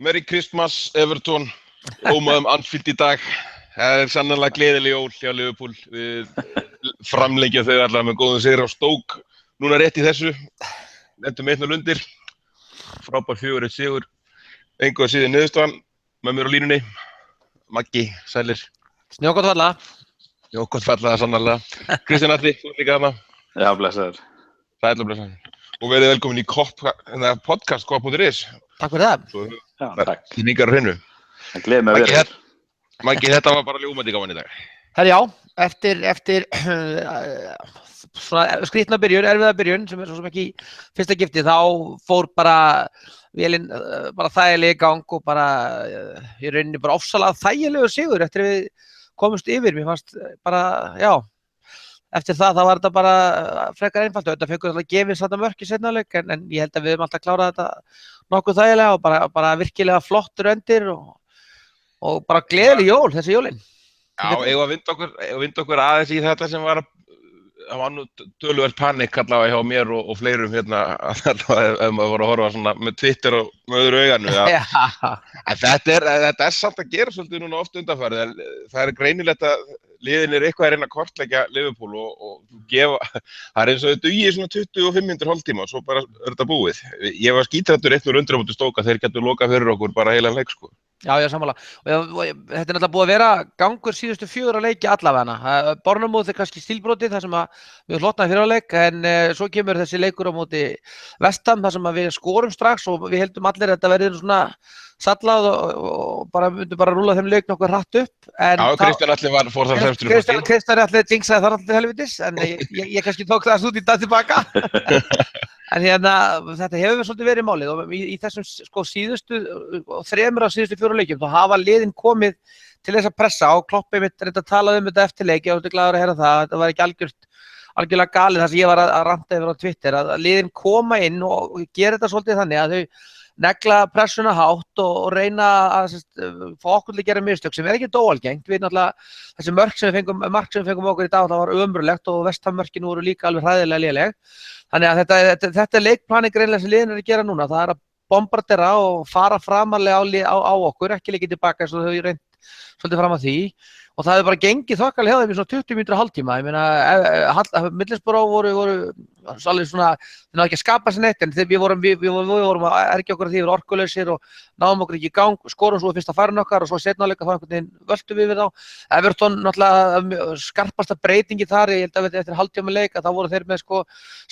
Merry Christmas, Everton, ómaðum Anfield í dag. Það sannarlega gleðileg jól hjá Liverpool. Við framlengja þau allavega með góðum sigri á Stoke. Núna rétt í þessu, lendum 1-0 undir. Frábær 4-1 sigur. Engu að síður niðurstaðan, með mér á línunni. Maggi, sælir. Snjókott falla. Snjókott falla, sannarlega. Kristján Atli, þú líka þarna. Já, blessaður. Sælir og blessaður. Og verið velkomin í podcast Kopp.is. Takk fyrir það. Já, takk. Kynningar á hreinu. Það gleður mig að vera hér. Maggi, þetta var bara ljómandi gaman í dag. Herri, já, eftir svona skrýtna byrjun, erfiða byrjun, sem svo sem ekki fyrsta gifti, þá fór bara vélinn bara þægilega í gang og bara í rauninni bara ofsalega þægilegur sigur eftir við komumst yfir. Mér fannst bara, já, eftir það þá var þetta bara frekar einfalt. Þetta fengur alltaf gefins þetta mörk í seinni hálfleik, en ég held að við höfum alltaf klárað þetta nokkuð þægilega og bara virkilega flottur endir og bara gleðileg jól, þessi jólin. Já, eigum að vinda okkur aðeins í þetta sem var nú töluvert panikk allavega hjá mér og fleirum hérna allavega ef maður voru að horfa svona með Twitter og með öðru auganu. En þetta er samt að gera svolítið núna oft undanfarið. Það greinilegt að liðin eitthvað að reyna að kortleggja Liverpool og gefa, það eins og þau dugir svona 25 mínútur hálftíma og svo bara þetta búið. Ég var skítrættur 1-0 undir á móti Stoke, þeir getur lokað fyrir okkur bara heilan leik sko. Já, sammála. Og þetta er náttúrulega búið að vera gangur síðustu 4 leiki allavega. Bournemouth er kannski stílbrotið þar sem við hlotnaði fyrir á leik, en svo kemur þessi leikur á móti West Ham þar sem við skorum strax og við heldum allir að þetta verði svona sallað og myndum bara rúlla þeim leik nokkuð hratt upp. Já, Kristján Atli fór þar fremstur upp á stíl. Kristján Atli jinxaði þar allir helvitis, en ég kannski tók það út í dag tilbaka. En þetta hefur svolítið verið málið og í þessum síðustu 3 af síðustu 4 leikjum þá hafa liðin komið til þess að pressa og Kloppi mitt reynda að tala um þetta eftir leik. Ég var glaður að heyra það, þetta var ekki algjörlega galið það sem ég var að ranta yfir á Twitter, að liðin koma inn og gera þetta svolítið þannig að þau negla pressuna hátt og reyna að fá okkur til að gera mistök sem ekki óalgengt. Við náttúrulega, þessi mark sem við fengum okkur í dag, það var ömurlegt og West Ham mörkin voru líka alveg hræðilega léleg. Þannig að þetta er leikplanning greinilega sem liðin að gera núna. Það er að bombardera og fara framarlega á okkur, ekki leikið tilbaka eins og þau reynt svolítið fram að því. Og það hefur bara gengið þokkalega hjá þeim í svona 20 mínútur hálftíma. Ég meina, Middlesbrough voru alveg svona, þeir náðu ekki að skapa sér neitt, en við vorum að ergja okkur að því við orkulausir og náðum okkur ekki í gang, skorum svo fyrsta færin okkar og svo seinna leika þá einhvern veginn völtum við þá. Everton náttúrulega skarpasta breytingi þar, ég held að eftir hálftíma leik að þá voru þeir með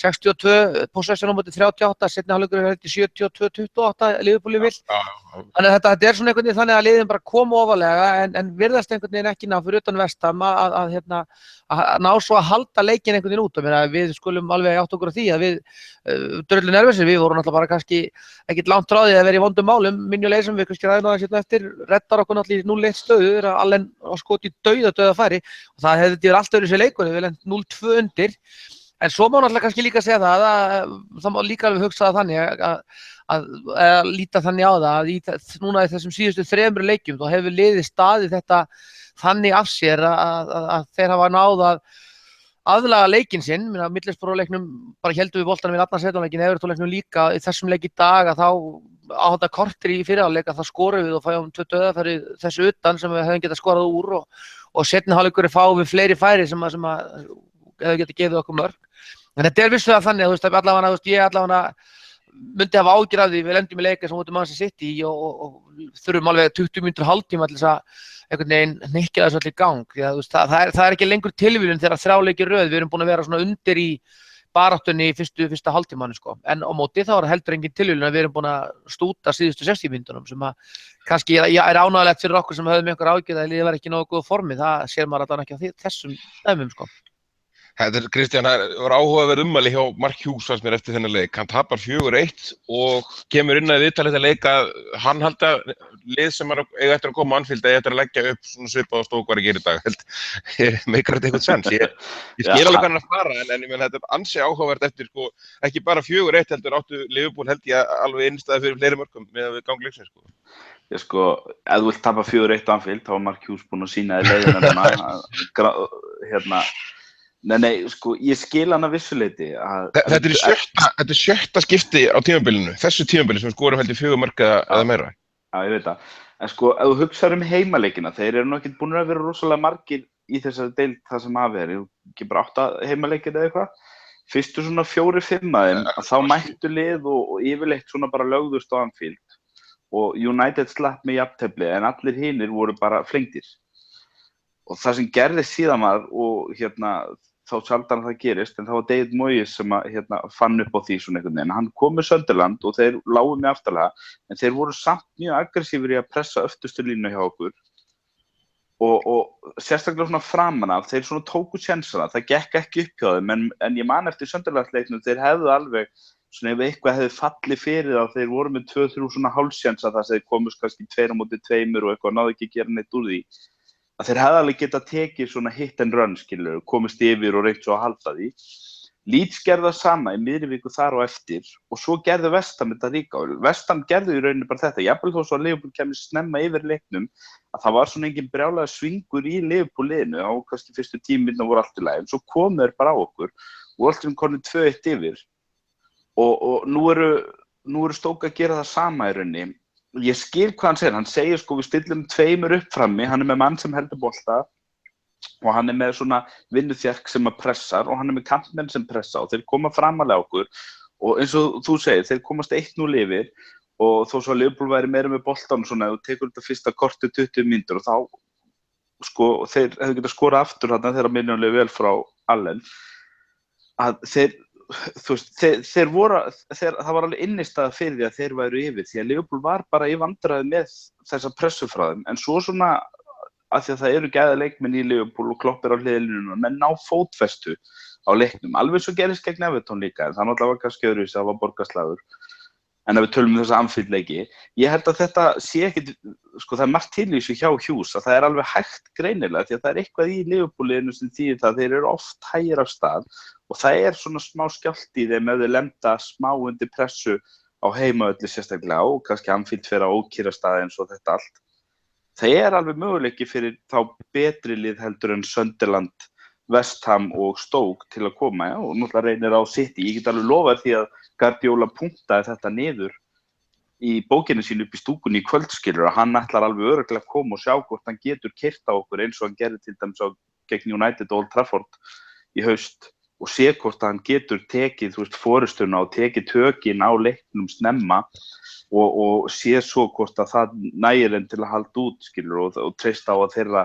62 possession á móti 38, seinni hálfleikur er þetta 72-28 Liverpool vill. Þannig að þetta svona einhvern veginn þannig að liðin bara koma ofarlega en virðast einhvern veginn ekki ná fyrir utan West Ham að ná svo að halda leikinn einhvern veginn út. Við skulum alveg átt okkur á því að við dröllu nervösir, við vorum náttúrulega bara kannski ekkert langt frá því að vera í vondum málum. Minjuleg sem við kannski ræðum á þessu eftir, reddar okkur náttúrulega í 0-1 stöðu, allen á skoti dauða færi og það hefði verið allt öðru sér leikur, við lent 0-2 undir. En svo má náttúrulega kannski líka segja það má líka alveg hugsa það þannig að líta þannig á það að núna í þessum síðustu 3 leikjum þá hefur liðið staðið þetta þannig af sér að þeir hafa náð að aðlaga leikinn sinn. Middlesbrough leiknum bara héldum við boltanum í allan setjumleikin, Everton leiknum líka í þessum leik í dag að þá á þetta korter í fyrirháleik að þá skorum við og fáum 2 dauðafæri þessu utan sem við hefum getað skorað úr og seinni hálfleikur fáum við fleiri færi sem hefur getað gefið okkur mörk. En þetta er vissulega þannig að ég allavega myndi hafa ágjur af því við lendum í leika sem móti Manchester City og þurfum alveg 20 mínútur hálftíma til þess að einhvern veginn hnykkja þessu allir í gang. Það er ekki lengur tilviljun þegar 3 leikir röð, við erum búin að vera svona undir í baráttunni í fyrsta hálftímanu sko. En á móti þá er heldur engin tilviljun að við erum búin að stúta síðustu 60 mínútunum sem að kannski er ánægilegt fyrir okkur sem höfum einhver ágjur að liðið var ekki nógu góð formi, það sér maður allan ekki á þessum dæmum sko. Kristján, það var áhugaverð ummæli hjá Mark Hughes fannst mér eftir þennan leik. Hann tapar 4-1 og kemur inn að viðtalið þetta leik að hann haldi að lið sem eiga eftir að koma á Anfield eigi eftir að leggja upp svona svipað á Stoke var að gera í dag. Meikar þetta eitthvað sens? Ég skil alveg hvað hann að fara en ég meina þetta er ansi áhugavert eftir ekki bara 4-1 heldur áttu Liverpool held ég alveg innstæði fyrir fleiri mörkum með við gang leiksins sko. Ef þú vilt tapa 4-1 á Anfield þá var Mark Hughes búinn að sýna þér leiðina Nei, ég skil hann að vissuleyti að... Þetta er 7. skipti á tímabilinu, þessu tímabili sem skorum held í 4 mörk eða meira. Já, ég veit það. En sko, ef þú hugsar heimaleikina, þeir eru nú ekkert búin að vera rosalega margir í þessari deild það sem af er. Ekki bara 8 heimaleikir eða eitthvað. Fyrstu svona 4-5 af þeim, að þá mættu lið og yfirleitt svona bara lögðust á Anfield. Og United slapp með jafntefli, en allir hinir voru bara flengdir. Og það sem gerðist síðan var, og þá sjaldan það gerist, en það var David Moyes sem fann upp á því svona einhvern veginn. Hann kom með Sunderland og þeir lágu með aftarlega, en þeir voru samt mjög aggressífir í að pressa öftustu línu hjá okkur. Og sérstaklega svona framan af, þeir svona tóku sénsana, það gekk ekki upp hjá þeim, en ég man eftir Sunderland-leiknum, þeir hefðu alveg, svona ef eitthvað hefði fallið fyrir þá, þeir voru með 2-3 svona hálfsjensa þar sem þeir komust kannski 2-2 og eitthvað, náðu ekki að gera neitt úr því. Að þeir hefði alveg getað tekið svona hit and run, skilur, komist yfir og reynt svo að halda því. Leeds gerði það sama í miðri viku þar og eftir og svo gerði West Ham þetta líka. West Ham gerði í rauninni bara þetta. Jafnvel þó svo að Liverpool kemur snemma yfir leiknum að það var svona engin brjálaður svingur í Liverpool-liðinu og kannski fyrstu 10 mínúturnar voru allt í lagi. En svo komu þeir bara á okkur og allt komið 2-1 yfir. Og nú eru Stoke að gera það sama í rauninni. Ég skil hvað hann segir sko við stillum 2 upp frammi, hann með mann sem heldur bolta og hann með svona vinnuþjark sem að pressar og hann með kantmenn sem pressa og þeir koma framalega okkur og eins og þú segir, þeir komast 1-0 yfir og þó svo að Liverpool væri meira með boltan og svona, og tekur þetta fyrsta korti 20 mínútur og þá sko, þeir hefðu getað skorað aftur þarna þegar minnjónlega vel frá Allen að þú veist, það var alveg innistæða fyrir því að þeir væru yfir því að Liverpool var bara í vandræði með þessa pressu frá þeim, en svo svona að því að það eru gæða leikmenn í Liverpool og Klopp á hliðarlínunni, menn ná fótfestu á leiknum, alveg svo gerist gegn Everton líka, en það náttúrulega var kannski öðruvísi, það var borgarslagur, en ef við tölum þessa Anfield leiki, ég held að þetta sé ekkit, sko það margt til í þessu hjá Hughes, að það alveg hægt greinilega, því að það eitthvað í Liverpool-liðinu sem þýðir það, þeir eru oft hægir af stað, og það svona smá skjálft í þeim ef þeir lenda smá undir pressu á heimavelli sérstaklega og kannski Anfield fyrir að ókýra staði eins og þetta allt. Það alveg möguleiki fyrir þá betri lið heldur en Sunderland, West Ham og Stoke til að koma, já, og náttúrulega reynir á City. Ég get alveg lofað því að Guardiola punktaði þetta niður í bókinu sínu upp í stúkunni í kvöldskilur og hann ætlar alveg örugglega að koma og sjá hvort hann getur keyrt á okkur eins og hann gerði til dæmis gegn United og Old Trafford í haust. Og sé hvort hann getur tekið forystuna og tekið tökin á leiknum snemma og sé svo hvort að það nægir enn til að halda út skilur og treysta á að þeirra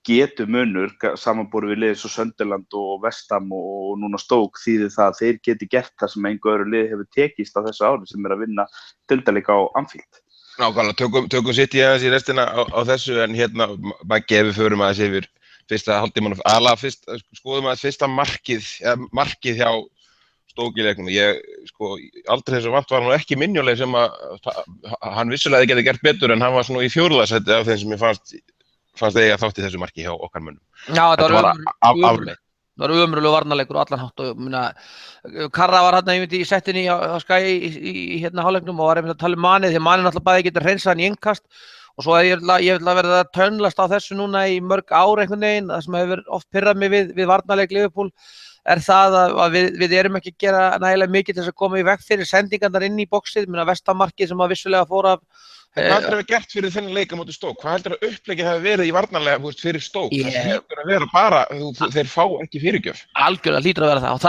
getur munur samanborið við liðið svo Sunderland og West Ham og núna Stoke þýðir það að þeir geti gert það sem engu öðru lið hefur tekist á þessu ári sem að vinna deildarleika á Anfield. Nákvæmlega, tökum City aðeins í restina á þessu en maður gefur förum aðeins yfir fyrsta hálftímann skoðum aðeins fyrsta markið hjá Stoke í leiknum. Aldrei þess að vant var hann ekki Mignolet sem að hann vissulega geti gert betur en hann var svona í 4. sæti af þeim sem ég fannst eiga þátt í þessu marki hjá okkar mönnum. Já, það var ömurlegur varnarleikur og allan hátt og Karra var hérna í settinni á Sky í hálfleiknum og var einmitt að tala Manið því að Manið náttúrulega bæði getur hreinsað hann í innkast og svo ég vil að verða að tönlast á þessu núna í mörg ár einhvern veginn, það sem hefur oft pirrað mig við varnarleik Liverpool það að við erum ekki að gera nægilega mikið til þess að koma í veg fyrir sendingarnar inn í boxið, West Ham markið sem að vissulega fór af Hvað heldur að gert fyrir þennan leik á móti Stoke? Hvað heldur að uppleggið hafi verið í varnarlega fyrir Stoke? Það hlýtur að vera bara, þeir fá ekki fyrirgjöf. Algjörlega hlýtur að vera það og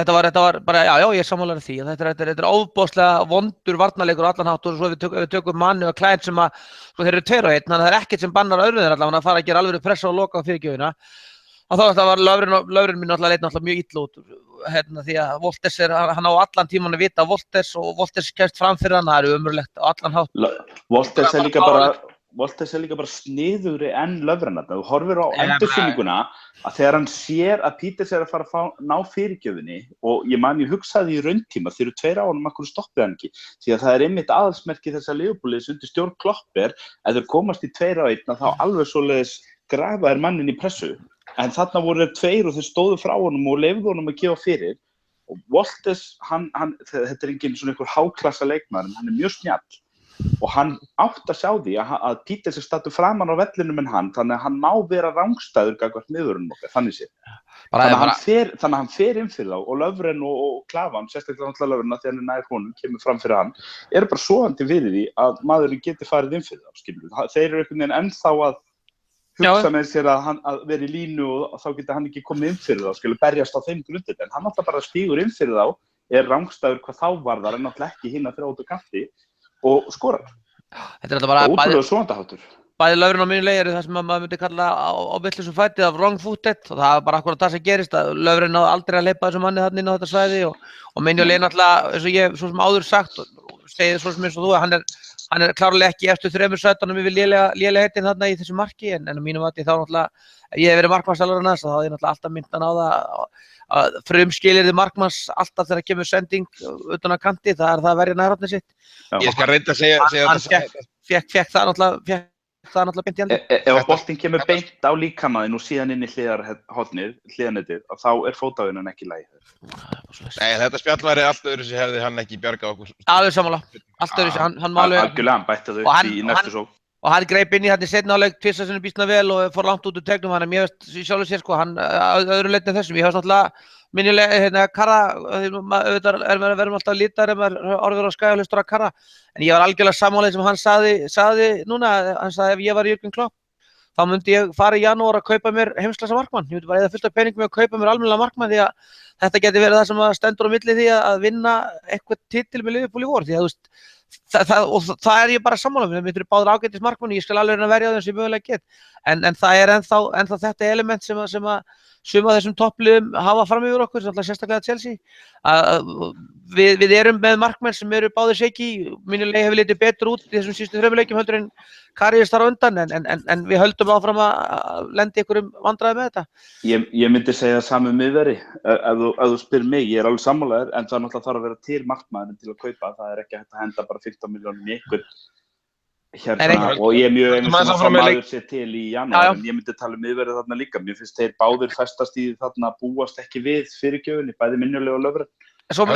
þetta var bara, já, ég er sammála því að þetta er ofboðslega vondur varnarleikur og allan hátt og svo við tökum Manni og Klein sem að, sko þeir eru 2-1, þannig að það er ekkert sem bannar öðrum þeir allavega að fara að gera alveg pressa og loka á fyrirgjöfina. Og þá var löfurinn mín leit mjög illa út því að Wolters hann á allan tíman að vita Wolters kemst fram fyrir hann, það ömurlegt á allan hátt. Wolters líka bara sniðugri en löfurinn. Þú horfir á endurfinninguna að þegar hann sér að Peters að fara að ná fyrirgjöfinni og ég hugsaði í rauntíma þeir eru 2 á honum, akkur stoppið hann ekki því að það einmitt aðalsmerki þessa Liverpool-liðs undir stjórn Klopp ef þeir komast í 2-1 þá alveg svoleiðis grafa mannin í pressu. En þarna voru þeir 2 og þeir stóðu frá honum og leyfðu honum að gefa fyrir. Og Wolters, þetta engin svona einhver háklassa leikmaður, en hann mjög snjall. og hann átt að sjá því að Peters stattur framan á vellinum en hann, þannig að hann má vera rangstæður gagnvart miðvörðunum okkar, þannig séð. Þannig að hann fer inn fyrir þá og Löfren og Klavan, sérstaklega náttúrulega Löfren að því hann nær honum, kemur fram fyrir hann, eru bara svoandi fyrir því að maðurinn geti farið inn fyrir þá, skilur. Þeir eru einhvern veginn ennþá að hugsa með sér að vera í línu og þá geti hann ekki komið inn fyrir þá, skilur, berjast á þeim grundin, en hann alltaf bara stígur inn fyrir þá, rangstæður hvað þá varðar en náttúrulega ekki hinn að þrjá út á kanti og skorar. Þetta alltaf bara ótrúlega svonandaháttur. Bæði Löfren og Mignolet eru það sem maður myndi kalla á vitlausum fæti af wrong footed og það bara akkurat það sem gerist að Löfren náði aldrei að hleypa þessum manni þarna inn á þetta svæði og Mignolet náttúrulega, eins og ég svo sem áður sagt og segið svo sem eins og þú að hann klárlega ekki eftir 3 sætunum yfir lélegheitin þarna í þessu marki en á mínum mati þá náttúrulega ég hef verið markmannsþjálfarinn hans og þá hafði ég náttúrulega alltaf myndan á það að frumskilyrði markmanns alltaf þegar kemur sending utan að kanti það það að verja nærhornið sitt. Ég skal reynda að segja Fékk það náttúrulega beint í andi. Ef boltinn kemur beint á líkamaðinn og síðan inn í hliðarnetið, þá fótavinnan ekki í lagi. Nei, þetta spjall væri allt öðru sem hefði hann ekki bjargað okkur. Alveg sammála, allt öðru sem hann má alveg. Algjörlega, hann bætti það upp í næstu sókn. Og hann greip inn í þetta seinna áleik tvisvar sinnum býsna vel og fór langt út úr tegnum, þannig að mér veist í sjálfu sér sko, hann öðru leitni þessum. Ég hafði náttúrulega Mignolet, Karra, verðum alltaf lítar ef maður orður á skæja og hlustur á Karra. En ég var algjörlega sammála sem hann sagði núna, hann sagði ef ég var Jürgen Klopp, þá myndi ég fara í janúar að kaupa mér heimsklassa markmann. Ég myndi bara eða fullt af peningum að kaupa mér almennilega markmann því að þetta geti verið það sem stendur á milli því að vinna eitthvað titil með Liverpool í vor. Því að þú veist, það ég bara sammála mér, mér er báður ágætis markmann, ég skal alveg reyna að verja þeim sem ég mögulega get. En það ennþá þetta element sem að suma þessum toppliðum hafa fram yfir okkur, sérstaklega Chelsea. Við erum með markmenn sem eru báðir shaky, Mignolet hefur litið betur út í þessum síðustu 3 leikjum heldur en Karius þar á undan, en við höldum áfram að lenda ykkur vandræði með þetta. Ég myndi segja saman miðveri, ef þú spyr mig, ég alveg sammálaður, en það náttúrulega þarf að vera til markmaðurinn til að kaupa, það ekki hægt að henda bara 15 milljónum í ykkur. Og ég mjög einu sem að fá maður sér til í janúar, en ég myndi tala miðverið þarna líka. Mér finnst þeir báðir festast í þarna búast ekki við fyrirgjöfunni, bæði Mignolet og Löfren. Það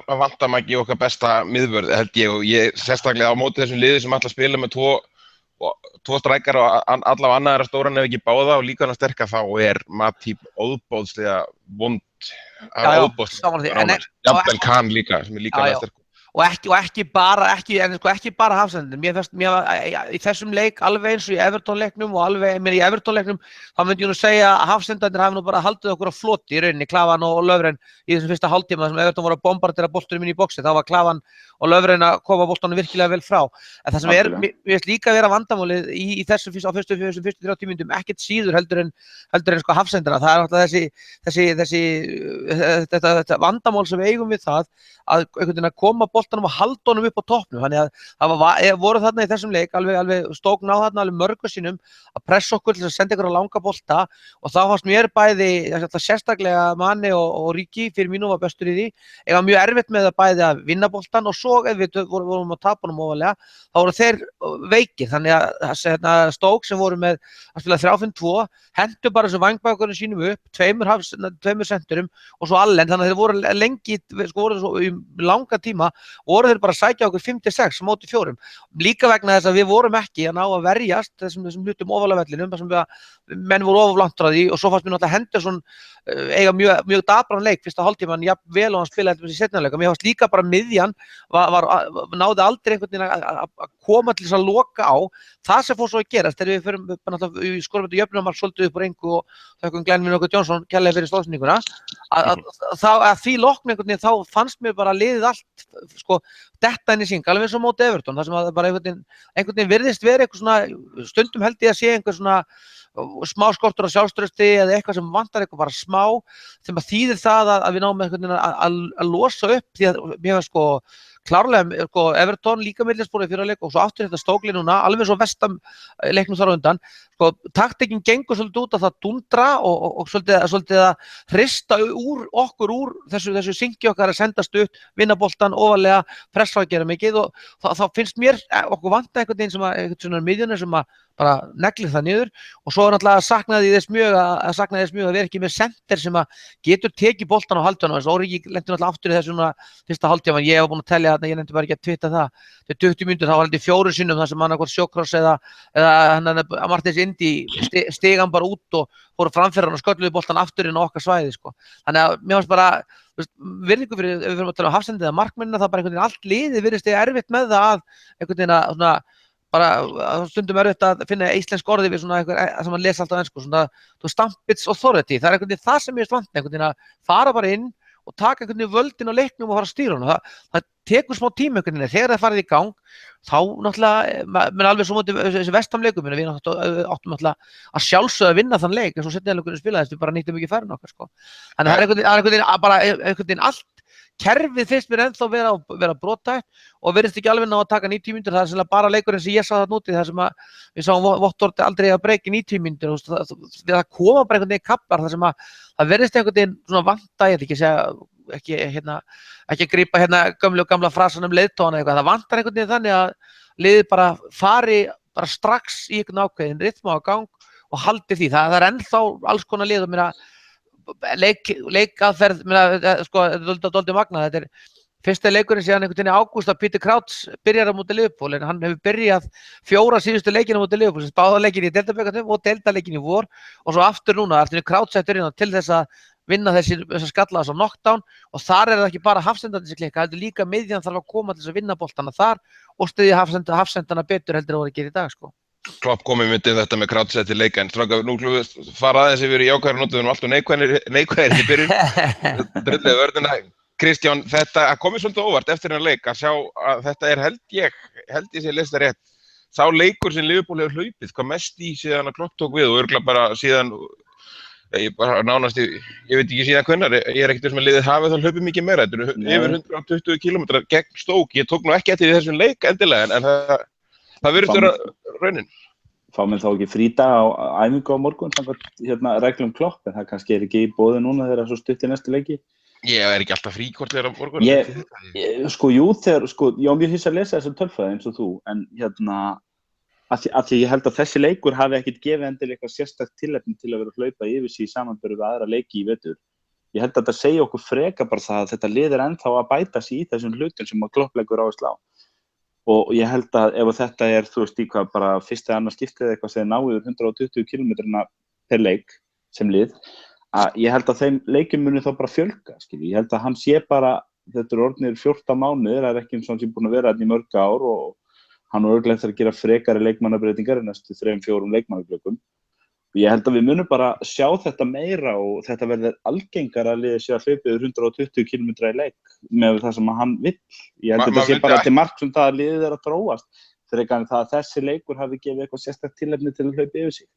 vantar maður ekki okkar besta miðvörð, held ég, og ég sérstaklega á móti þessum liði sem ætla að spila með tvo strækar og allavega annað er að stóran ef ekki báða og líka hann að sterka þá Matip óðbóðslega vond, jafnvel Kahn líka, sem líka að sterkur. Og ekki bara hafsendin. Mér finnst í þessum leik alveg eins og í Everton-leiknum og alveg í Everton-leiknum þá myndi ég nú segja að hafsendarnir hafi nú bara haldið okkur á floti í rauninni, Klavan og Löfren í þessum fyrsta hálftíma sem Everton voru að bombardera boltunum inn í boxi. Þá var Klavan og Löfren að koma boltunum virkilega vel frá. En það sem mér finnst líka vera vandamálið í þessum fyrstu 30 mínútum ekkert síður heldur en sko hafsendana. Það þetta vandamál sem við eigum við það að einhvern veginn að koma boltanum og halda honum upp á toppnum. Þannig að það voru þarna í þessum leik alveg stókn á þarna alveg mörgu sinnum að pressa okkur til að senda ykkur á langa bolta og þá fannst mér bæði sérstaklega Mane og Ríki fyrir mínu var bestur í því. Ég var mjög erfitt með að bæði að vinna boltan og svo ef við vorum að tapa honum ofalega þá voru þeir veikir. Þannig að Stók sem voru með að spila 3-5-2 hentu bara þessu vangbækurinn sínum upp, tveimur senturum og svo Allen. Þannig að þeir voru lengi, voru svo í langa tíma voru þeir bara að sækja okkur 5-6 móti 4. Líka vegna þess að við vorum ekki að ná að verjast þessum hlutum ofalega vellinum, þar sem menn voru ofurlangt frá því og svo fannst mér náttúrulega Henderson eiga mjög dabran leik fyrsta hálftíman, jafn vel og hann spilaði í seinna leik. Mér fannst líka bara miðjan náði aldrei einhvern veginn að koma til þess að loka á. Það sem fór svo að gerast þegar við förum í skorum þetta jöfnumark svolítið upp úr engu og þökkum Glenn Minogue Johnson kærlega fyrir stóðsendinguna að því loknu einhvern veginn þá fannst mér bara liðið allt sko detta inn í synk alveg eins og móti Everton þar sem að bara einhvern veginn virðist verið eitthvað svona stundum held ég að sé einhver svona smá skortur á sjálfstrausti eða eitthvað sem vantar eitthvað bara smá sem að þýðir það að við náum einhvern veginn að losa upp því að mér var sko klárlega sko Everton líka millispórið fyrir að leika og svo aftur þetta Stokely núna alveg svo vestam leiknum þar á undan sko taktikinn gengur svolítið út að það dundra og svolítið að hrista okkur úr þessu syngi okkar að senda stutt, vinna boltan ofarlega, pressa að gera mikið og þá finnst mér okkur vanta einhvern veginn sem að einhvern svona miðjunni sem að bara neglir það niður og svo náttúrulega saknaði þess mjög að vera ekki með center sem að getur tekið boltan á haldunum þess Origi lenti náttúrulega aftur í þessu fyrsta hálftíma ég var búin að telja þarna, ég nefndi bara ekki að twitta það til 20 mínútur þá var þetta 4 sinnum þar sem annarkvort Sjókross eða Martins Indi stigan bara út og fóru framfyrir hann og skölluði boltan aftur inn á okkar svæði sko. Þannig að mér fannst bara virðingu fyrir, ef við fyrir að tala um hafsendið eða markmennina það bara einhvern veginn allt liðið virðist erfitt með það að einhvern veginn að svona bara stundum erfitt að finna íslensk orði við svona eitthvað sem maður lesa alltaf ensku svona Stampits authority, það einhvern veginn það sem ég veist vant einhvern veginn að fara bara inn og taka einhvern veginn völdin á leiknum og fara að stýra honum það tekur smá tíma einhvern veginn þegar það farið í gang þá náttúrulega menn alveg svo móti þessi vestamleikum við áttum náttúrulega að sjálfsögðu að vinna þann leik eins og setni leikurinn spilaðist við bara nýttum ekki færin okkar sko. Þannig það er einhvern veginn allt kerfið finnst mér ennþá vera brothætt og virðist ekki alveg ná að taka 90 mínútur það er bara leikurinn sem ég sá þarna úti þar sem að við sáum Vottordi aldrei að breyka 90 mínútur það koma bara einhvern veginn kappar þar sem að það virðist einhvern veginn svona vanta ég ætla ekki að segja ekki að grípa gamla frasan leiðtóna eitthvað það vantar einhvern veginn þannig að liðið bara fari bara strax í einhvern ákveðin rytma á gang og haldi því það er ennþá alls konar lið og leikaðferð sko, dálítið magnað þetta fyrsta leikurinn síðan einhvern veginn í ágúst að Peter Crouch byrjar á móti Liverpool en hann hefur byrjað 4 síðustu leikina á móti Liverpool báða leikin í deildabikarnum og deildaleikin í vor og svo aftur núna eftir Crouch settur inn til þess að vinna þessa skalla á knockdown og þar það ekki bara hafsendandi sem klikka heldur líka miðjan þarf að koma til þess að vinna boltana þar og styðja hafsendana betur heldur að voru að gera í dag sko. Klopp komið myndið þetta með Crouch til leika en stráka, nú fara aðeins yfir í jákvæðar nótum við erum alltaf neikvæðir í byrjun drulluðu vörðina Kristján, þetta komið svolítið óvart eftir þennan leik að sjá að þetta held ég sé lesta rétt sá leikur sem Liverpool hefur hlaupið hvað mest í síðan að Klopp tók við og örugglega bara síðan ég bara nánast ég veit ekki síðan hvenær ég ekkert sem að liðið hafi þá hlaupið mikið meira þetta yfir 120 km gegn Stoke ég tók nú ekki eftir þessum leik endilega en það virðist vera raunin. Fá menn þá ekki frídag á æfingu á morgun samkvæmt reglum Klopp en það kannski ekki í boði núna þegar svo stutt í næstu leiki. Ég ekki alltaf frí hvort þegar á morgun. Ég á mjög hissa að lesa þessar tölfræði eins og þú en að því ég held að þessi leikur hafi ekkert gefið endilega eitthvað sérstakt tilefni til að vera að hlaupa yfir sig í samanburði við aðra leiki í vetur. Ég held að þetta segja okkur frekar bara það að þetta lið ennþá að bæta sig í þessum hlutum sem að Klopp leggur áherslu á. Og ég held að ef þetta þú veist í hvað bara fyrst eða annað skiptið eitthvað sem náður 120 km per leik sem lið, að ég held að þeim leikum muni þá bara fjölga, skilji. Ég held að hann sé bara, þetta orðnir 14 mánuðir, það ekki eins og hann sé búin að vera þarna í mörg ár og hann örugglega eftir að gera frekari leikmannabreytingar í næstu 3-4 leikmannaglöggum. Ég held að við munum bara sjá þetta meira og þetta verður algengara að liðið sé að hlaupa yfir 120 km í leik með það sem hann vill. Ég held að þetta sé bara til marks það að liðið að þróast frekar en það að þessi leikur hafi gefið eitthvað sérstakt tilefni til að hlaupa yfir sig.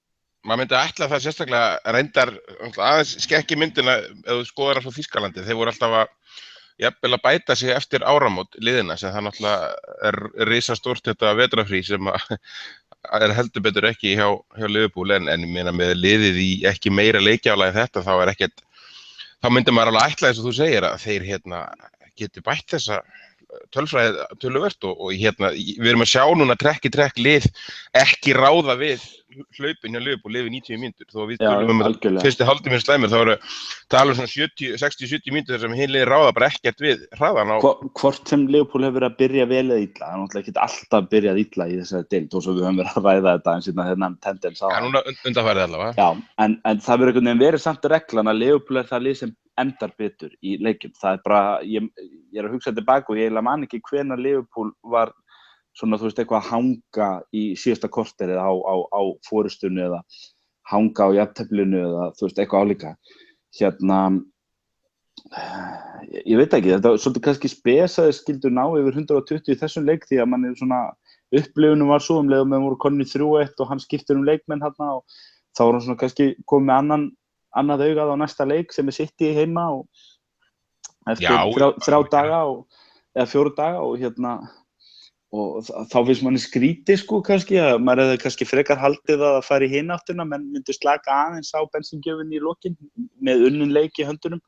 Maður myndi ætla það sérstaklega reyndar aðeins skekki myndina ef þú skoðar frá Þýskalandi. Þeir voru alltaf að bæta sig eftir áramót liðina sem það náttúrulega risastórt þetta vetrarfrí sem heldur betur ekki hjá Liverpool en ég meina með liðið í ekki meira leikjála en þetta þá myndi maður alveg ætla eins og þú segir að þeir geti bætt þessa tölfræði töluvert og við erum að sjá núna trekk í trekk lið ekki ráða við hlaupin hjá Liverpool yfir 90 mínútur þó við tölum að fyrsti hálftíminn slæmur þá eru tala svona 60-70 mínútur sem hin liðið ráða bara ekkert við hraðan á Hvort sem Liverpool hefur verið að byrja vel eða illa, það er náttúrulega ekki alltaf byrjað illa í þessari deild og svo við höfum verið að ræða þetta eins og þennan tendens á. Já, núna undanfarið allavega. Já, en það verður einhvern veginn verið samt reglan að Liverpool það lið sem endar betur í leikjum. Það er bara, ég er að hugsa tilbaka og ég man ekki hvenær Liverpool var svona, þú veist, eitthvað að hanga í síðasta korterið á forystunni eða hanga á jafnteflinu eða þú veist, eitthvað álíka. Ég veit ekki, þetta svolítið kannski spesaði skildur ná yfir 120 í þessum leik því að mann svona upplifunum var svo leið og meðan voru konur í 3-1 og hann skiptir leikmenn hérna og þá var hann svona kannski komið með annað augað á næsta leik sem City heima og eftir 3 daga eða 4 daga og þá finnst manni skrítið sko kannski að maður hefði kannski frekar haldið að fara í hina áttuna menn myndi slaka aðeins á bensíngjöfinni í lokin með unnin leik í höndunum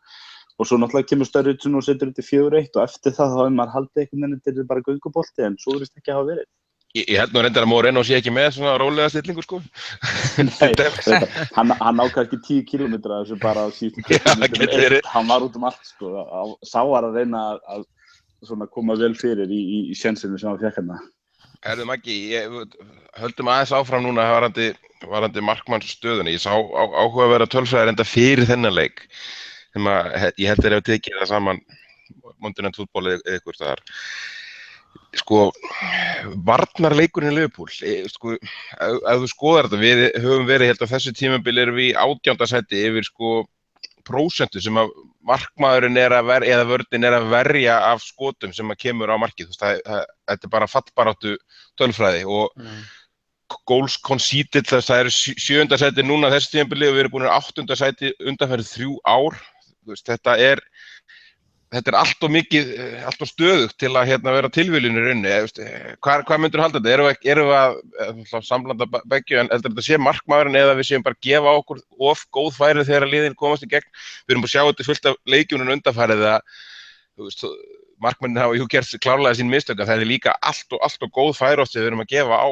og svo náttúrulega kemur Sturridge og setur þetta 4-1 og eftir það þá maður haldið einhvern veginn þetta bara göngubolti en svo virðist ekki hafa verið. Ég held nú reyndar að Moreno sé ekki með svona rólega stillingu, sko. Nei, hann á kannski 10 kilometra þessu bara á síðustu 20 metrum. Hann var út allt, sko. Sá var að reyna að svona koma vel fyrir í sjensinu sem hann fékk hérna. Maggi, höldum aðeins áfram núna varandi markmannsstöðunni. Ég sá áhugaverða tölfræði reynda fyrir þennan leik. Sem ég held ef tekið það saman Monday Night Football eða eitthvað þar. Sko, varnarleikurinn í Liverpool, sko, ef þú skoðar þetta, við höfum verið hérna á þessu tímabili erum við í 18. sæti yfir sko prósentu sem að markmaðurinn eða vörnin að verja af skotum sem að kemur á markið, þú veist, þetta bara fallbaráttu tölfræði og goals conceded, það eru 7. sæti núna þessu tímabili og við erum búin að 8. sæti undanfarið 3 ár, þú veist, þetta er allt of mikið, allt of stöðugt til að vera tilviljunir í rauninni. Hvað myndirðu halda þetta? Erum við að samblanda beggju en heldur þetta sé markmaðurinn eða við séum bara að gefa okkur of góð færi þegar liðin komast í gegn? Við erum bara að sjá þetta fullt af leikjunum undanfarið að markmennir hafa gert klárlega sín mistök en það er líka allt og góð færi oft sem við erum að gefa á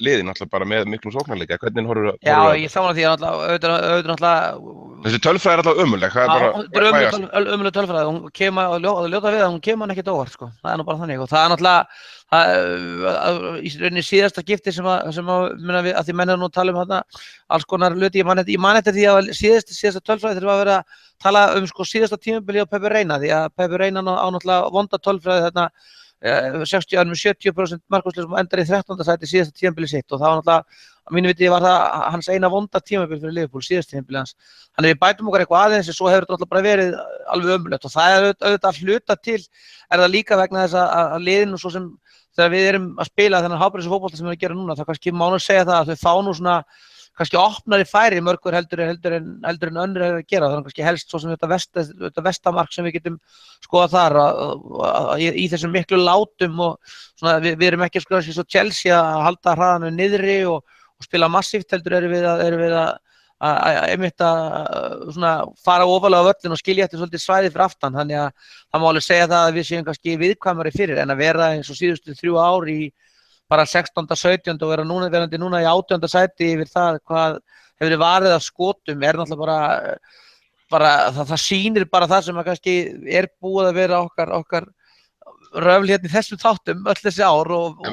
liðin alltaf bara með miklum sóknarleika. Hvernig horfir Já, ég sána því að auðvitað þessi tölfræði er alltaf ömurleg, það er bara ömurleg tölfræði, hún kemur að ljóta við að hún kemur hann ekkert óvart, sko. Það er nú bara þannig og það er náttúrulega í rauninni síðasta gifti sem að því menn nú tala hérna alls konar hluti, ég man eftir því að síðasta tölfræði þegar við vera að tala sko síðasta tímabili á Pepe Reina því að Pepe Reina á náttúrulega vonda tölfræði þarna 70% markvarslu sem endar í 13. sæti síðasta tímabili sitt og það var náttúrulega að mínu viti var það hans eina vonda tímabil fyrir Liverpool síðast tímabili hans. Þannig við bætum okkar eitthvað aðeins en svo hefur þetta náttúrulega bara verið alveg ömurlegt og það er auðvitað að hluta til það líka vegna þess að liðinu svo sem þegar við erum að spila þennan hábæriðs fótbolta sem við erum að gera núna þá kannski má nú segja það að þau fá nú svona kannski opnari færi mörgur heldur en önnur að gera þannig kannski helst svo sem þetta vestamark sem við getum skoðað þar í þessum miklu látum og svona við erum ekki sko svo Chelsea að halda hraðanum niðri og spila massíft heldur erum við að einmitt að svona fara ofalega á völlin og skilja eftir svolítið svæði fyrir aftan þannig að það má alveg segja það að við séum kannski viðkvæmari fyrir en að vera eins og síðustu 3 ár í bara 16. 17. og verandi núna í 18. sæti yfir það hvað hefur varið af skotum er náttúrulega bara það sýnir bara það sem að kannski er búið að vera okkar röfl hérna í þessum þáttum öll þessi ár og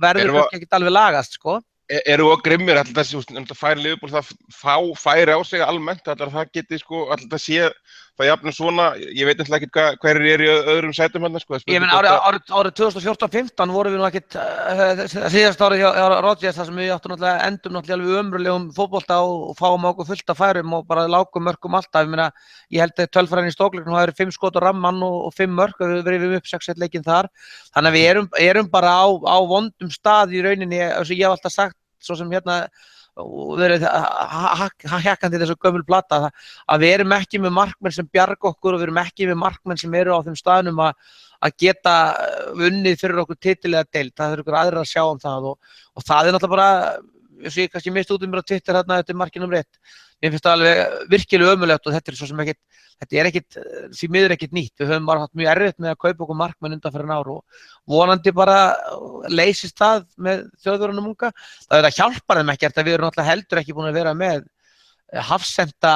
verður kannski ekki alveg lagast sko. Eru og grimmir alltaf þessi færi Liverpool það færi á sig almennt alltaf það geti sko alltaf sé það jafnum svona ég veit alltaf ekki hverjir í öðrum sætum hérna sko Ég menn árið 2014-15 vorum við nú ekkert síðast árið hjá Rodgers þar sem við áttum náttúrulega endum náttúrulega alveg ömurlegum fótbolta og fáum okkur fullt af færum og bara lágum mörkum alltaf ég held að tölfræðin í stókleiknum það eru 5 skot á rammann og 5 mörk og við verðum upp 6-1 leikinn þar þannig að við erum bara á vondum stað í rauninni eins og ég hef alltaf sagt svo sem hérna verið hækkandi þessu gömul plata að við erum ekki með markmenn sem bjarga okkur og við erum ekki með markmenn sem eru á þeim staðnum að geta unnið fyrir okkur titilega deild, það er ykkur aðrir að sjá það og það er náttúrulega bara eins og ég kannski misti út mér á Twitter hérna eftir markinum rétt, mér finnst það alveg virkilega ömurlegt og þetta er svo sem þetta er ekkit, því miður ekkit nýtt, við höfum bara haft mjög erfitt með að kaupa okkur markmenn undanfarin ár og vonandi bara leysist það með þjóðverðunum unga, það hjálpar þeim ekkert að við erum náttúrulega heldur ekki búin að vera með hafsenda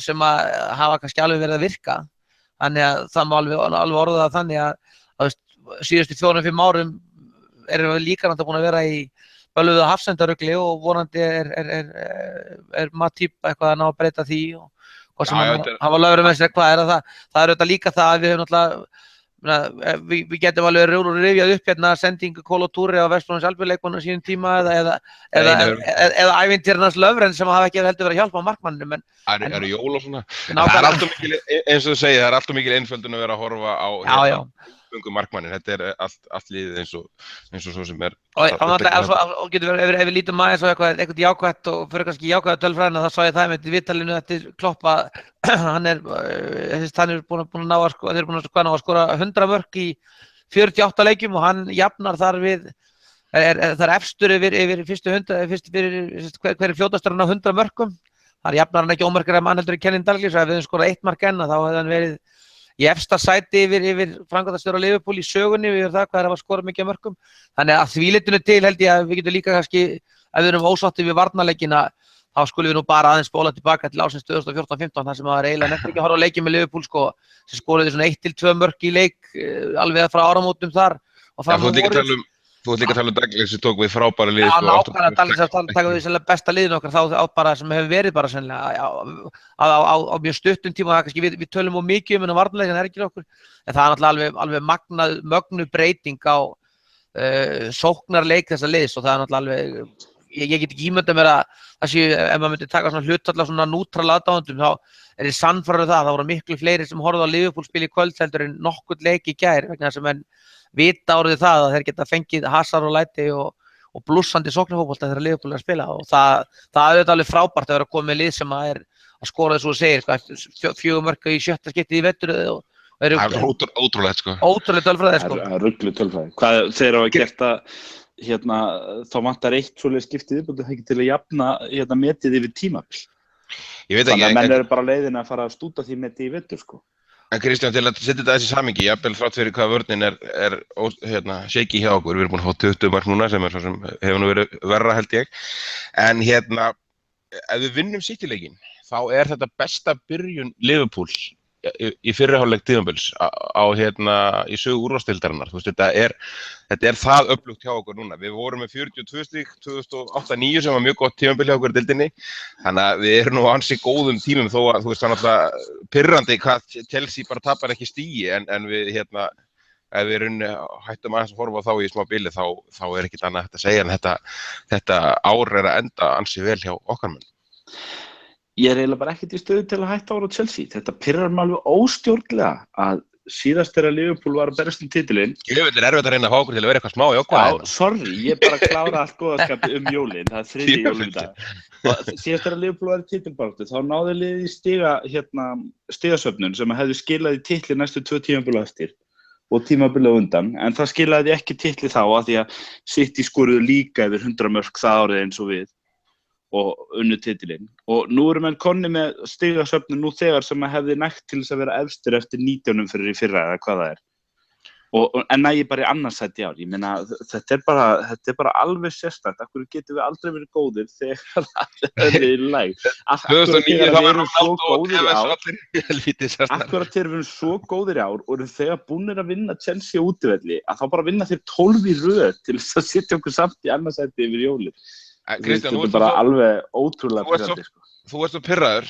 sem að hafa kannski alveg verið að virka, þannig að það má alveg orða það þannig að síðustu 4-5 árum erum við líka náttúrulega búin að vera í bölvuðu hafsendarugli og vonandi er Matip eitthvað að ná að breyta því og sem hafa lögur með sér hvað það er auðvitað líka það að við höfum náttúrulega við getum alveg rifjað upp hérna sendingu Kolo Touré á Vestbrúnins Albileikmannu sínum tíma eða ævintýrarnas Löfren sem hafa ekki heldur verið að hjálpa á markmanninu Það eru jól og svona það er alltaf mikil, eins og þú segir, það er alltaf mikil einföldun að vera að horfa á ungu markmannin, þetta er allt liðið eins og svo sem er og getur verið ef við lítum aðeins á eitthvað jákvætt og fyrir kannski jákvæða tölfræðina þá sá ég það með í viðtalinu eftir Klopp að hann er búin að ná að skora 100 mörk í 48 leikjum og hann jafnar þar við það er efstur yfir fyrstu 100 hver fljótastur hann á 100 mörkum þar jafnar hann ekki ómerkir að mann heldur í Kenny Dalglish ef við höfum skorað 1 mark enn þá hefði hann verið í efsta sæti yfir framkvæmdastjóra Liverpool í sögunni yfir það hvað var skorað mikið af mörkum. Þannig að því litinu til held ég að við getum líka kannski, ef við erum ósáttið við varnarleikina, þá skulum við nú bara aðeins spóla tilbaka til ársins 2014-15 þar sem það var eiginlega nefnt ekki að horfa á leiki með Liverpool sko, sem skoruðu svona 1-2 mörk í leik alveg frá áramótum þar. Og þú ert líka að tala um Douglas sem tók við frábæra lið. Já, nákvæmlega taka við sennilega besta liðinu okkar þá bara sem hefur verið bara sennilega á mjög stuttum tíma. Það kannski við tölum mikið um varnarleikin, það ekki okkur, en það er náttúrulega alveg mögnuð breyting á sóknarleik þessa liðs og það er náttúrulega alveg. Ég get ekki ímyndað mér að það séu, ef maður myndi taka svona hlutfall af svona nútral aðdáendum, þá ég sannfærður það voru miklu fleiri sem horfðu á Liverpool spila í kvöld heldur en nokkurn leik í gær vegna þess að menn vita orðið það að þeir geta fengið hasar og læti og blússandi sóknarfótbolta þegar Liverpool að spila og það er auðvitað alveg frábært að vera komið með lið sem að skora þess og segir, 4 mörk í 7. skipti í vetur og það er ótrúlegt sko. Ótrúlegt tölfræði sko. Það er rugglu tölfræði. Hvað þeir hafa gert að þá vantar eitt svoleiðis skiptið viðbót ekki til að jafna metið yfir tímabil. Ég veit ekki. Þannig að menn eru bara leiðin að fara að stúta því metið í vetur sko. En Kristján, til að setja þetta þessi samhengi, jafnvel þrátt fyrir hvað vörnin er shaky hjá okkur, við erum búin að fá 20 mark núna sem svo sem hefur nú verið verra held ég. En ef við vinnum City-leikinn, þá er þetta besta byrjun Liverpool í fyrri hálfleik tímabils í sögu úrvalsdeildarinnar. Þú veist, þetta er það öflugt hjá okkur núna. Við vorum með 42 stig 2008-09 sem var mjög gott tímabil hjá okkur í deildinni. Þannig að við erum nú ansi góðum tímum þó að þú veist það náttúrulega pirrandi hvað Chelsea bara tapar ekki stigi en við ef við hættum aðeins að horfa á þá í smá bili þá er ekkert annað hægt að segja en þetta ár er að enda ansi vel hjá okkar menn. Ég er eiginlega bara ekkert í stöðu til að hætta ára á Chelsea. Þetta pirrar mig alveg óstjórnlega að síðast þegar Liverpool var að berjast titilinn. Jöfull er erfitt að reyna að fá okkur til að vera eitthvað smá í okkur. Já, sorry, ég bara klára allt góðaskap jólin. Það er 3. jóludag. Síðast þegar Liverpool var í titilbaráttu, þá náði liðið í stigasöfnun sem hefði skilað í titli næstu 2 tímabil eftir og tímabil á undan. En það skilaði ekki titli þá af því að City skoruðu líka yfir 100 mörk það árið eins og við. Og unnu titilinn. Og nú eru menn konni með stigasöfnun nú þegar sem að hefði nægt til þess að vera efstir eftir 19 fyrir í fyrra eða hvað það er. En nægi bara í annarsæti ár. Ég meina, þetta er bara alveg sérstakt. Af hverju getum við aldrei verið góðir þegar það er í læg? Af hverju þegar við erum svo góðir í ár? Af hverju þegar við erum svo góðir í ár og erum þegar búnir að vinna Chelsea á útivelli að þá bara vinna þeir 12 í röð til þess að setja okkur samt í annarsæti yfir jólin. Kristján, þetta er bara alveg ótrúlega pirrandi sko. Þú ert svo pirraður,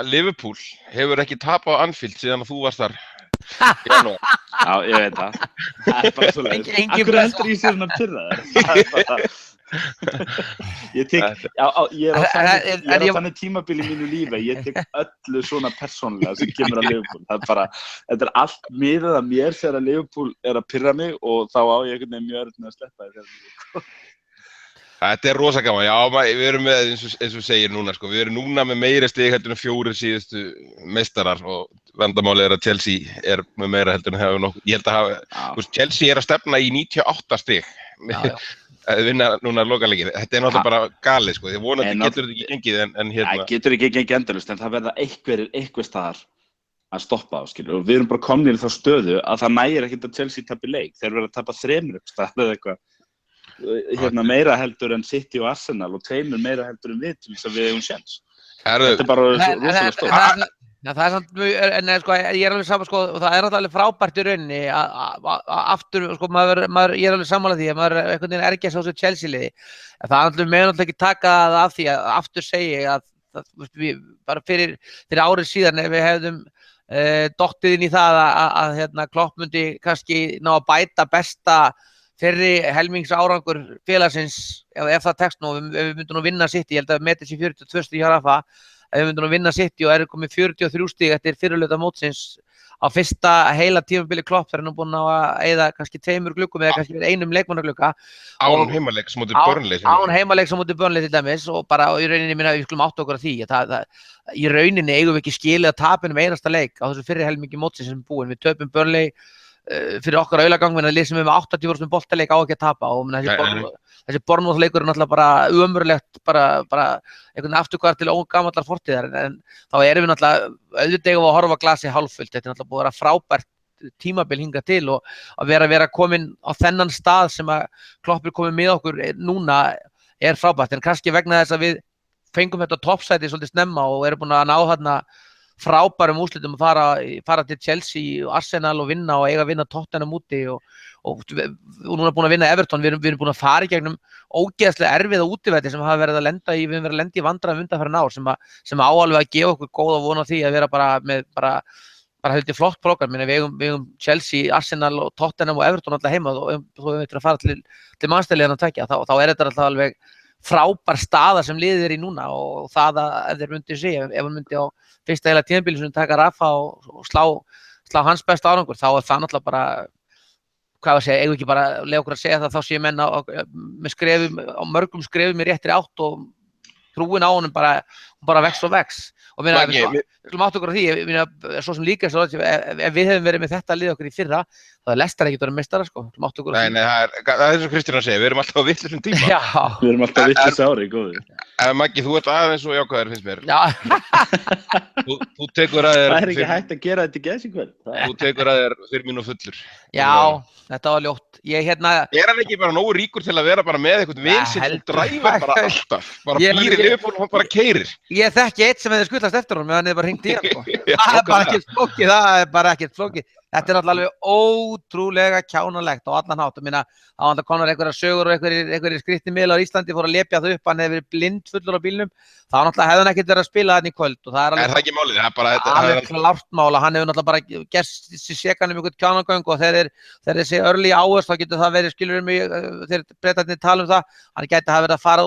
Liverpool hefur ekki tapað á Anfield síðan að þú varst þar í janúar. Já, ég veit það. Það er bara svoleiðis. Af hverju endur ég sér svona pirraður? Ég er á þannig tímabili í mínu lífi, ég tek öllu svona persónulega sem kemur að Liverpool. Þetta er allt miðað að mér þegar að Liverpool er að pirra mig og þá á ég einhvern veginn mjög erfitt með að sleppa því. Þetta er rosa gaman, já, við erum með, eins og segir núna, sko, við erum núna með meira stig heldur en 4 síðustu meistarar og vandamálið er að Chelsea er með meira heldur en hefur nokkuð, ég held að hafa, Chelsea er að stefna í 98 stig, að vinna núna lokaleikinn, þetta er náttúrulega bara galið, sko, því vonandi getur þetta ekki gengið en Það getur ekki gengið endalaust, en það verða einhver staðar að stoppa á, skilur, og við erum bara komnir í þá stöðu að það nægir ekkert að Chelsea tapi leik, þeir verða að tapa 3 staðar eða eitthvað. Meira heldur en City og Arsenal og 2 meira heldur en við til þess að við eigum séns. Þetta er bara rosalega stórt. Það er samt mjög, en sko, ég er alveg saman, sko, og það er alveg frábært í rauninni aftur, sko, ég er alveg sammálað því að maður einhvern veginn er ekki að sjá svo Chelsea-liði. Það er alveg meðan ekki taka það af því að aftur segi að við bara fyrir árið síðan ef við hefðum dottið inn í það að Klopp myndi kannski ná að bæta besta fyrri helmingsárangur félagsins, ef það tekst nú, ef við myndum nú vinna City, ég held að metið sér 42 stig hjá Rafa, ef við myndum nú vinna City og komið 43 stig eftir fyrirhluta mótsins á fyrsta heila tímabili Klopp þegar hann búinn að eyða kannski 2 gluggum eða kannski 1 leikmannaglugga. Án heimaleiks móti Burnley. Án heimaleiks móti Burnley til dæmis og bara í rauninni minna við skulum átta okkur á því. Í rauninni eigum við ekki skilið að tapinum einasta leik á þessu fyrri helmingi mótsins sem búin. Við töpum Burnley fyrir okkar aulagang, lið sem við með 80% boltaleik á ekki að tapa og þessi Bournemouth-leikur er náttúrulega bara ömurlegt, bara einhvern afturkvæðar til ógamallar fortíðar, en þá erum við náttúrulega auðvitað að horfa glasi hálffullt, þetta er náttúrulega búið að vera frábært tímabil hingað til og að vera komin á þennan stað sem að Klopp er komin með okkur núna er frábært, en kannski vegna þess að við fengum þetta toppsæti svolítið snemma og erum búin að ná þarna frábærum úrslitum að fara til Chelsea og Arsenal og vinna og eiga að vinna Tottenham úti og núna búin að vinna Everton, við erum búin að fara í gegnum ógeðslega erfiða útivelli sem hafa verið að lenda í vandræðum undanfarin ár sem áalveg að gefa okkur góða von á því að vera bara held ég flott prógram, við eigum Chelsea, Arsenal og Tottenham og Everton alltaf heima og þú veitur að fara til mannstæðilega að tækja, þá er þetta alltaf alveg frábær staða sem liðið er í núna og það að ef þeir myndi ef hann myndi á fyrsta heila tímabili sem taka Rafa og slá hans besta árangur, þá er það náttúrulega bara, hvað að segja, eigum ekki bara lega okkur að segja það, þá séu menn á mörgum skrefum í réttri átt og trúin á honum bara vex og vex og við skulum átta okkur á því, svo sem líka ef við hefum verið með þetta lið okkur í fyrra þá er Leicester ekkert orðið meistara sko. Nei, það er svo Kristján að segja, við erum alltaf á vitlausum tíma. Já. Við erum alltaf á vitlausu ári, góður. Maggi, þú ert aðeins og jákvæður finnst mér. Já. Þú tekur að þér... Það er ekki hægt að gera þetta í gæsingvöld. Þú tekur að þér 5 mínútur fullur. Já, þetta var ljótt. Er hann ekki bara nógu ríkur til að vera bara með eitthvað vin sem þú dræfir bara alltaf? Bara býr í Liverpool og hann bara keyrir. Ég þekki eitt sem hefði skutlast eftir honum, hann hefði bara hringt í hann. Það er bara ekkert flókið. Þetta er alveg ótrúlega kjánalegt á allan hátt. Það var konar einhverjar sögur og einhverjir skrýtnimiðlar á Íslandi fóru að lepja þau upp, hann hefði verið blindfullur á bílnum. Þá náttúrulega hefði hann ekkert verið að spila þarna í kvöld. Og það er það ekki málið? Það er klárt mála. Hann hefur náttúrulega bara gert sér sekan um einhvern kjánagöng og þegar þessi early hours þá getur það verið, skilur mig, þegar Bretarnir tala um það, hann gæti hafa verið að fara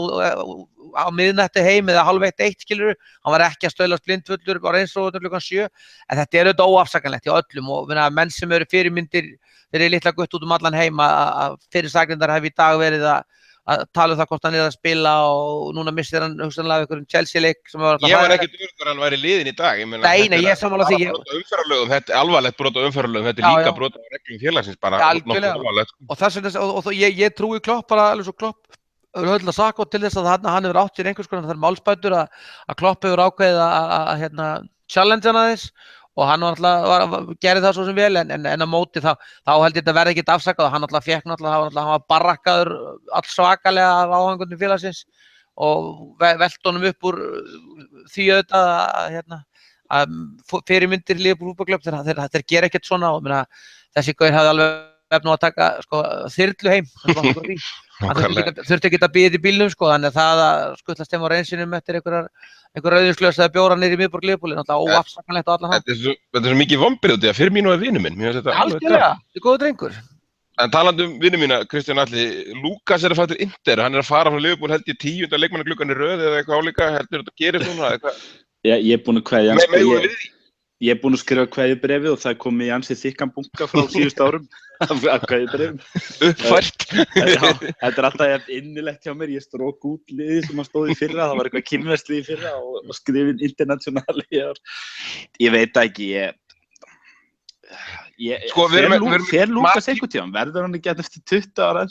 á miðnætti heim eða 12:30, skilur, hann var ekki að stöðlast blindfullur á reynsróðunum klukkan 7, en þetta er auðvitað óafsakanlegt hjá öllum og menn sem eru fyrirmyndir fyrir litla gutt út allan heim að fyrirsagnirnar hefur í dag verið að tala um það hvort hann er að spila og núna missir hann hugsanlega einhverjum Chelsea-leik sem var Ég var ekkert öruggur að hann væri liðinn í dag. Nei, ég er sammála því. Þetta er alvarlegt brot á umferðarlögum, þetta er líka brot á reglum félagsins bara nokkuð alvarlegt. Og þess vegna, ég trúi Klopp bara alveg svo Klopp höll að saka til þess að hann hefur átt sér einhvers konar þær málsbætur að Klopp hefur ákveðið að challenge hann aðeins og hann gerði það svo sem vel en á móti þá held ég þetta verði ekkert afsakað og hann hann var barrakkaður alls svakalega af áhangundum félagsins og velt honum upp úr því auðvitað að fyrirmyndir Liverpool fútbolklúbb þeir gera ekkert svona og þessi gaur hafði alveg að taka þyrlu heim hann þurfti ekki að bíða í bílnum þannig að það að skutlast heim á reynsinum eftir einhver rauðvínsglösaða bjóra niður í miðborg Liverpool er náttúrulega óafsakanlegt á allan hátt. Þetta er svo mikið vonbrigði út í að Firmino er vinur minn. Algjörlega, þetta er góður drengur. En talandi vinur mína, Kristján Atli, Lucas er að fara til Inter, hann er að fara frá Liverpool held ég 10. leikmannagluggan í röð eða eitthvað álíka, heldur þetta gerist núna eða eitthvað? Ég er búinn að kveðja Ég er búinn að skrifa kveðjubréfið og það kom í ansi þykkan bunka frá síðustu árum af kveðjubréfum. Uppfært. Þetta er alltaf innilegt hjá mér. Ég strók út liðið sem stóð í fyrra. Það var eitthvað kínverslið í fyrra og skrifin internationali. Ég veit ekki. Fer Lucas einhvern tímann? Verður hann ekki eftir 20 ára?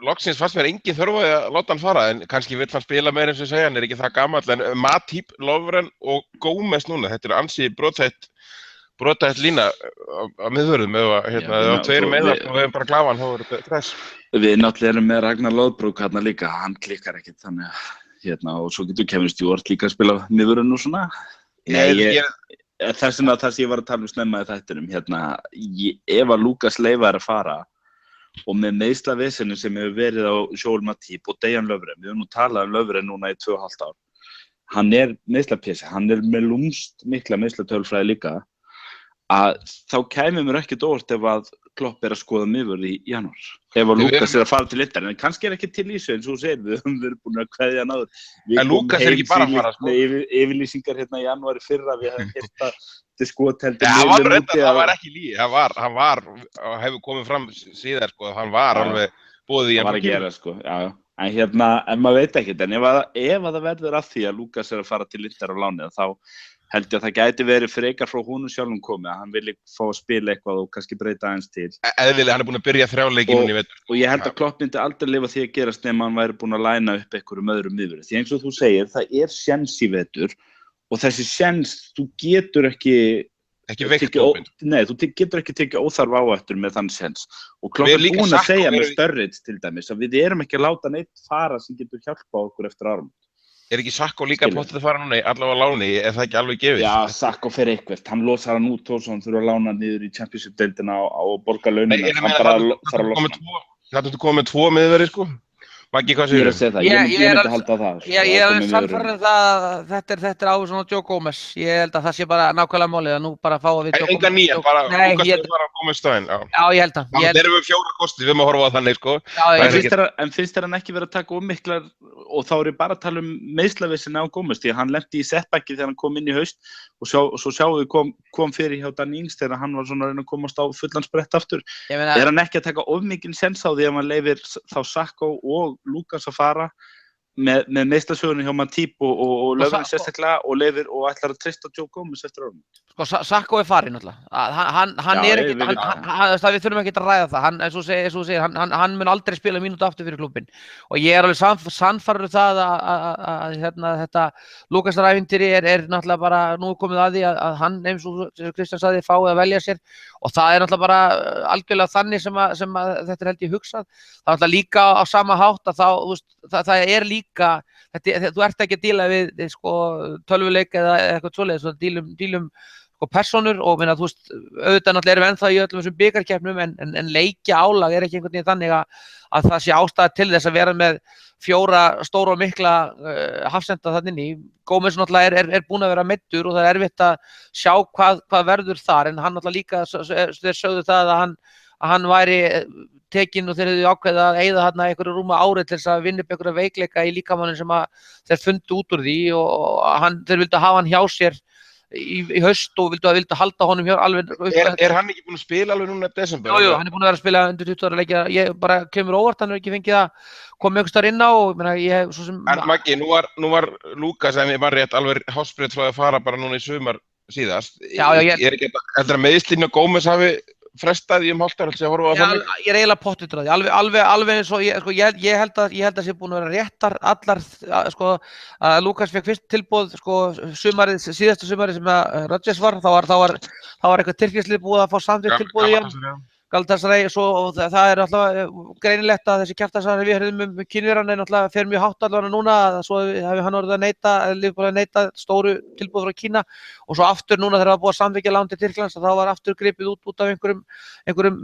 Loksins fannst mér engin þörf að láta hann fara en kannski vill hann spila meira eins og segja, hann er ekki það gamall en Matip, Lovren og Gómez núna, þetta er ansi brothætt lína á miðvörðum eða tveir meðar og við hefum bara klafan, þá er þetta stress. Við náttúrulega erum með Ragnar Lodbrok hérna líka, hann klikkar ekkert þannig og svo getur Kevin Stewart líka að spila miðvörðun og svona. Þess að það sem ég var að tala snemma í þættinum, ef að Lucas Leiva er að fara og með meiðslavesinu sem hefur verið á Joel Matip og Dejan Lovren, við höfum nú talað Lovren núna í 2,5 ár, hann er meiðslapési, hann er með lúmst mikla meiðslatölfræði líka, að þá kæmi mér ekkert óvart ef að Klopp er að skoða miðvörð í janúar, ef að Lucas er að fara til Inter, en kannski er ekki til í þessu eins og þú segir, við höfum verið búin að kveðja hann áður. En Lucas er ekki bara að fara, með yfirlýsingar í janúari fyrra, við hefum heyrt að það var ekki lígi, hann var hefur komið fram síðar hann var alveg boðið í hann var að gera en en maður veit ekkert en ef það verður af því að Lucas er að fara til Inter á láni þá held ég að það gæti verið frekar frá honum sjálfum komið að hann vilji fá að spila eitthvað og kannski breyta aðeins til. Eðlilega, hann búinn að byrja 3 leiki núna í vetur. Og ég held að Klopp myndi aldrei lifa því að gerast nema hann væri búinn að læna upp einhverjum öðrum miðvörðum. Því eins og þú segir, það séns í vetur og þessi séns, þú getur ekki veikt hópinn. Nei, þú getur ekki tekið óþarf áhættur með þann séns. Og Klopp búinn að segja með Sturridge til dæmis að við erum ekki að láta neitt fara sem getur hjálpa okkur eftir árum. Ekki Sakko líka pottið að fara núna allavega á láni, það ekki alveg gefið? Já, Sakko fer eitthvað. Hann losar hann út og hann þurfa að lána niður í Championship-deildina og borga launina. Hann bara þarf að losna. Það komið með 2 miðverðir, sko. Maggi, hvað segir þú? Ég myndi halda það. Ég er alveg sannfærður það þetta er áður svona Joe Gomez. Ég held að það sé bara nákvæmlega málið að nú bara fá að við Joe Gomez. Enga nýja, bara Lukas er bara að koma í staðinn. Já, ég held að. Þeir eru með 4 kosti, við erum að horfa á þannig, sko. En finnst þér hann ekki verið að taka miklar, og þá er ég bara að tala meiðslavissina á Gomez, því að hann lenti í setbacki þegar hann kom inn í haust og svo sjáum við kom fyrir hjá Danny Ings þegar hann var svona að reyna að komast á fullan sprett aftur. Er hann ekki að taka of mikinn séns á því að hann leyfir þá Sakko og Lukas að fara með meiðslasögunni hjá Matip og Löfven sérstaklega og lifir og ætlar að treysta Joe Gomez eftir árum. Sko, Sakko farinn náttúrulega. Hann er ekki, við þurfum ekki að ræða það. Eins og þú segir, hann mun aldrei spila mínútu aftur fyrir klúbbinn. Og ég er alveg sannfærður það að þetta Lukas-ævintýri er náttúrulega bara nú komið að því að hann, eins og Kristján sagði, fái að velja sér. Og það er náttúrulega bara algjörlega þannig sem að þetta er held ég hugsað. Það er náttúrulega líka á sama hátt að það er líka, þú ert ekki að díla við sko, tölvuleik eða eitthvað svoleiðis, þú dílum sko, persónur og minna, þú veist, auðvitað náttúrulega erum við ennþá í öllum þessum bikarkeppnum en leikja álag er ekki einhvern veginn þannig að það sé ástæða til þess að vera með 4 stóra og mikla hafsenda þarna inni. Gómez náttúrulega er búinn að vera meiddur og það er erfitt að sjá hvað verður þar en hann náttúrulega líka, þeir sögðu það að hann væri tekinn og þeir hefðu ákveðið að eyða þarna einhverju rúma árið til þess að vinna upp einhverja veikleika í líkamanninn sem að þeir fundu út úr því og þeir vildu hafa hann hjá sér í haust og vildu halda honum hjá alveg Er hann ekki búinn að spila alveg núna í desember? Jú, hann er búinn að vera að spila undir 20 ára leikja. Ég bara kemur óvart, hann er ekki fengið að koma einhvers staðar inn á og ég svo sem En Maggi, nú var Lukas, ef ég var rétt, alveg hársbreidd frá að fara bara núna í sumar síðast. Er ekki heldur að meiðslin og Gómez hafi frestað í hálft ár, að horfa á þannig? Ég er eiginlega pottþéttur á því, alveg eins og ég held að sé búin að vera réttar allar, sko, að Lukas fekk fyrst tilboð, sko, síðasta sumarið sem að Rodgers var, þá var eitthvað tyrkneslið búið að fá samþykkt tilboð í hann. Galatasaray, og það er alltaf greinilegt að þessi kjaftasaga við höfum Kínverjan er náttúrulega fer mjög hátt allavega núna, svo hefur hann orðið að neita stóru tilboð frá Kína og svo aftur núna þegar það var búið að samþykkja lán til Tyrklands þá var aftur gripið út af einhverjum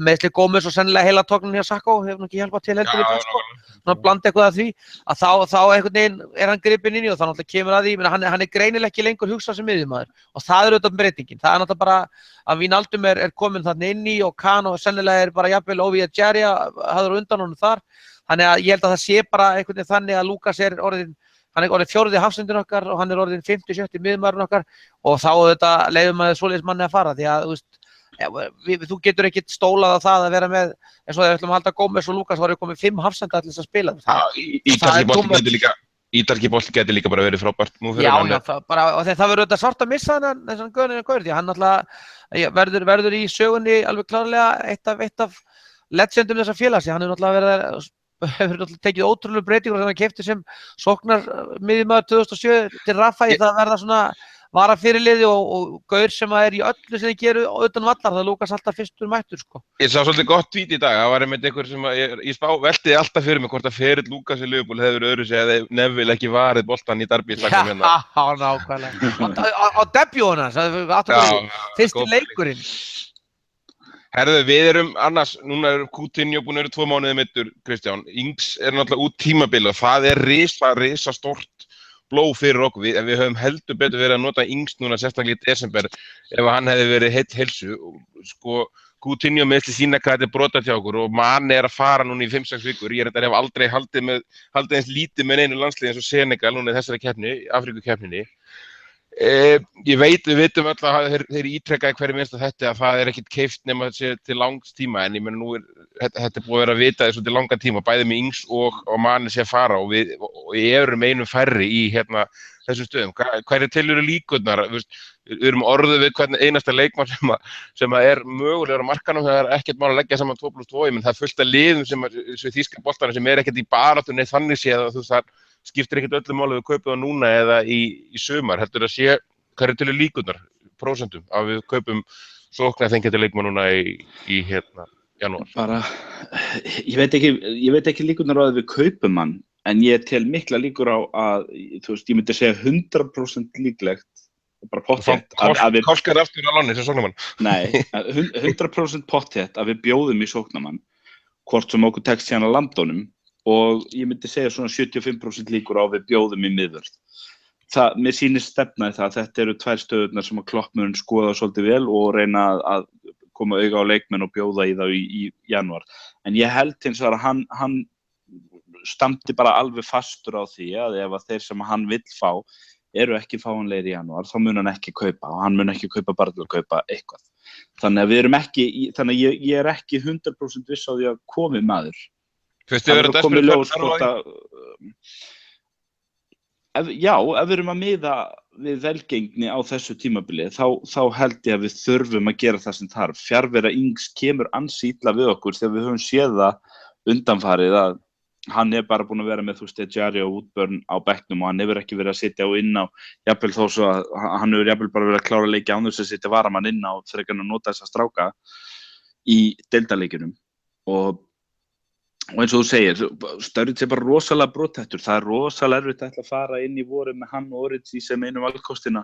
meðsli Gómez og sennilega heila tóknin hjá Sakko, hefur nú ekki hjálpað til heldur í það, sko, svona blanda eitthvað að því að þá einhvern veginn er hann gripinn inn í og það náttúrulega kemur að því, hann er greinilega ekki lengur hugsað sem miðjumaður og það er auðvitað breytingin, það er náttúrulega bara að Wijnaldum er komin þarna inn í og Kahn og sennilega er bara jafnvel Ovie Ejaria hafður undan honum þar þannig að ég held að það sé bara einhvern veginn þannig að Lukas er orðin 4. hafsendin okkar og hann er orðin 5. 7. miðjumaðurinn okkar og þá þetta leiðum maður svoleiðis manni að fara því að þú getur ekki stólað á það að vera með eins og þegar við ætlum að halda Gómez og Lukas þá eru komið 5 hafsenda til þess að spila Ítalski bolti geti líka bara verið frábært nú fyrir hann. Já, og það verður auðvitað sárt að missa þessan gaur því hann náttúrulega verður í sögunni alveg klárlega eitt af legendum þessa félags. Hann hefur náttúrulega tekið ótrúlega breytingur þegar hann keypti sem sóknar miðjumaður 2007 til Rafa í það verða svona varafyrirliði og gaur sem er í öllu sem þið geru utan vallar, það Lukas alltaf fyrstur mættur, sko. Ég sá svolítið gott tvít í dag, það var einmitt einhver sem ég veltiði alltaf fyrir mig hvort að ferill Lukas í Liverpool hefur verið öðru sig eða Neville ekki varið boltan í Derby slagnum hérna. Já, nákvæmlega. Á debut hans, fyrsti leikurinn. Herðu, við erum annars, núna er Coutinho búin að vera 2 mánuði meiddur, Kristján. Ings er náttúrulega út tímabil og það er risa stórt blóð fyrir okkur, við höfum heldur betur verið að nota Ings núna sérstaklega í desember ef hann hefði verið heilsu sko, Coutinho meðsli sína hvað þetta er brotað hjá okkur og Mane er að fara núna í 5-6 vikur, ég hef aldrei haldið eins lítið með einu landsliði eins og Senegal núna í þessari keppni, Afríkukeppninni Ég veit, við vitum öll að þeir ítrekkaði hverju minnsta þetta að það ekkert keypt nema til langs tíma en ég meina nú þetta búið að vera að vita þessu til langa tíma, bæði með Ings og Mane sé að fara og við erum einum færri í þessum stöðum. Hverju telurðu líkurnar? Við erum orðuð við hvern einasta leikmann sem mögulegur á markanum, það ekkert mál að leggja saman 2+2, menn það fullt af liðum sem þýska boltana sem ekkert í baráttunni þannig séð að það skiptir ekkert öllu máli við kaupum það núna eða í sumar. Heldur að sé hverju telurðu líkurnar, prósentum, að við kaupum sóknar þengjandi leikmann núna í janúar? Bara, ég veit ekki líkurnar á að við kaupum hann, en ég tel mikla líkur á að, þú veist, ég myndi segja 100% líklegt, bara pottþétt að við... Kolskar aftur á láni sem sóknarmann? Nei, 100% pottþétt að við bjóðum í sóknarmann, hvort sem okkur tekst hérna að Lambdónum, og ég myndi segja svona 75% líkur á að við bjóðum í miðvörð. Mér sýnist stefnaði það að þetta eru tvær stöðurnar sem að Klopp mun skoða svolítið vel og reyna að koma auga á leikmenn og bjóða í þá í janúar. En ég held hins vegar að hann stamdi bara alveg fastur á því að ef að þeir sem hann vill fá eru ekki fáanlegir í janúar, þá mun hann ekki kaupa og hann mun ekki kaupa bara til að kaupa eitthvað. Þannig að við erum ekki, þannig að ég er ekki 100% viss á því að komi maður. Fyrst þið verður komið ljós hvort að ef við erum að miða við velgengni á þessu tímabili þá held ég að við þurfum að gera það sem þarf. Fjarvera Ings kemur ansi illa við okkur þegar við höfum séð það undanfarið að hann bara búinn að vera með Ejaria og Woodburn á bekknum og hann hefur ekki verið að sitja inn á jafnvel þó svo að hann hefur jafnvel bara verið að klára leiki án þess að sitja varamann inn á frekar en að nota þessa stráka í deildarleikjunum og eins og þú segir, Sturridge bara rosalega brothættur, það rosalega erfitt að ætla að fara inn í voru með hann og Origi sem einu valkostina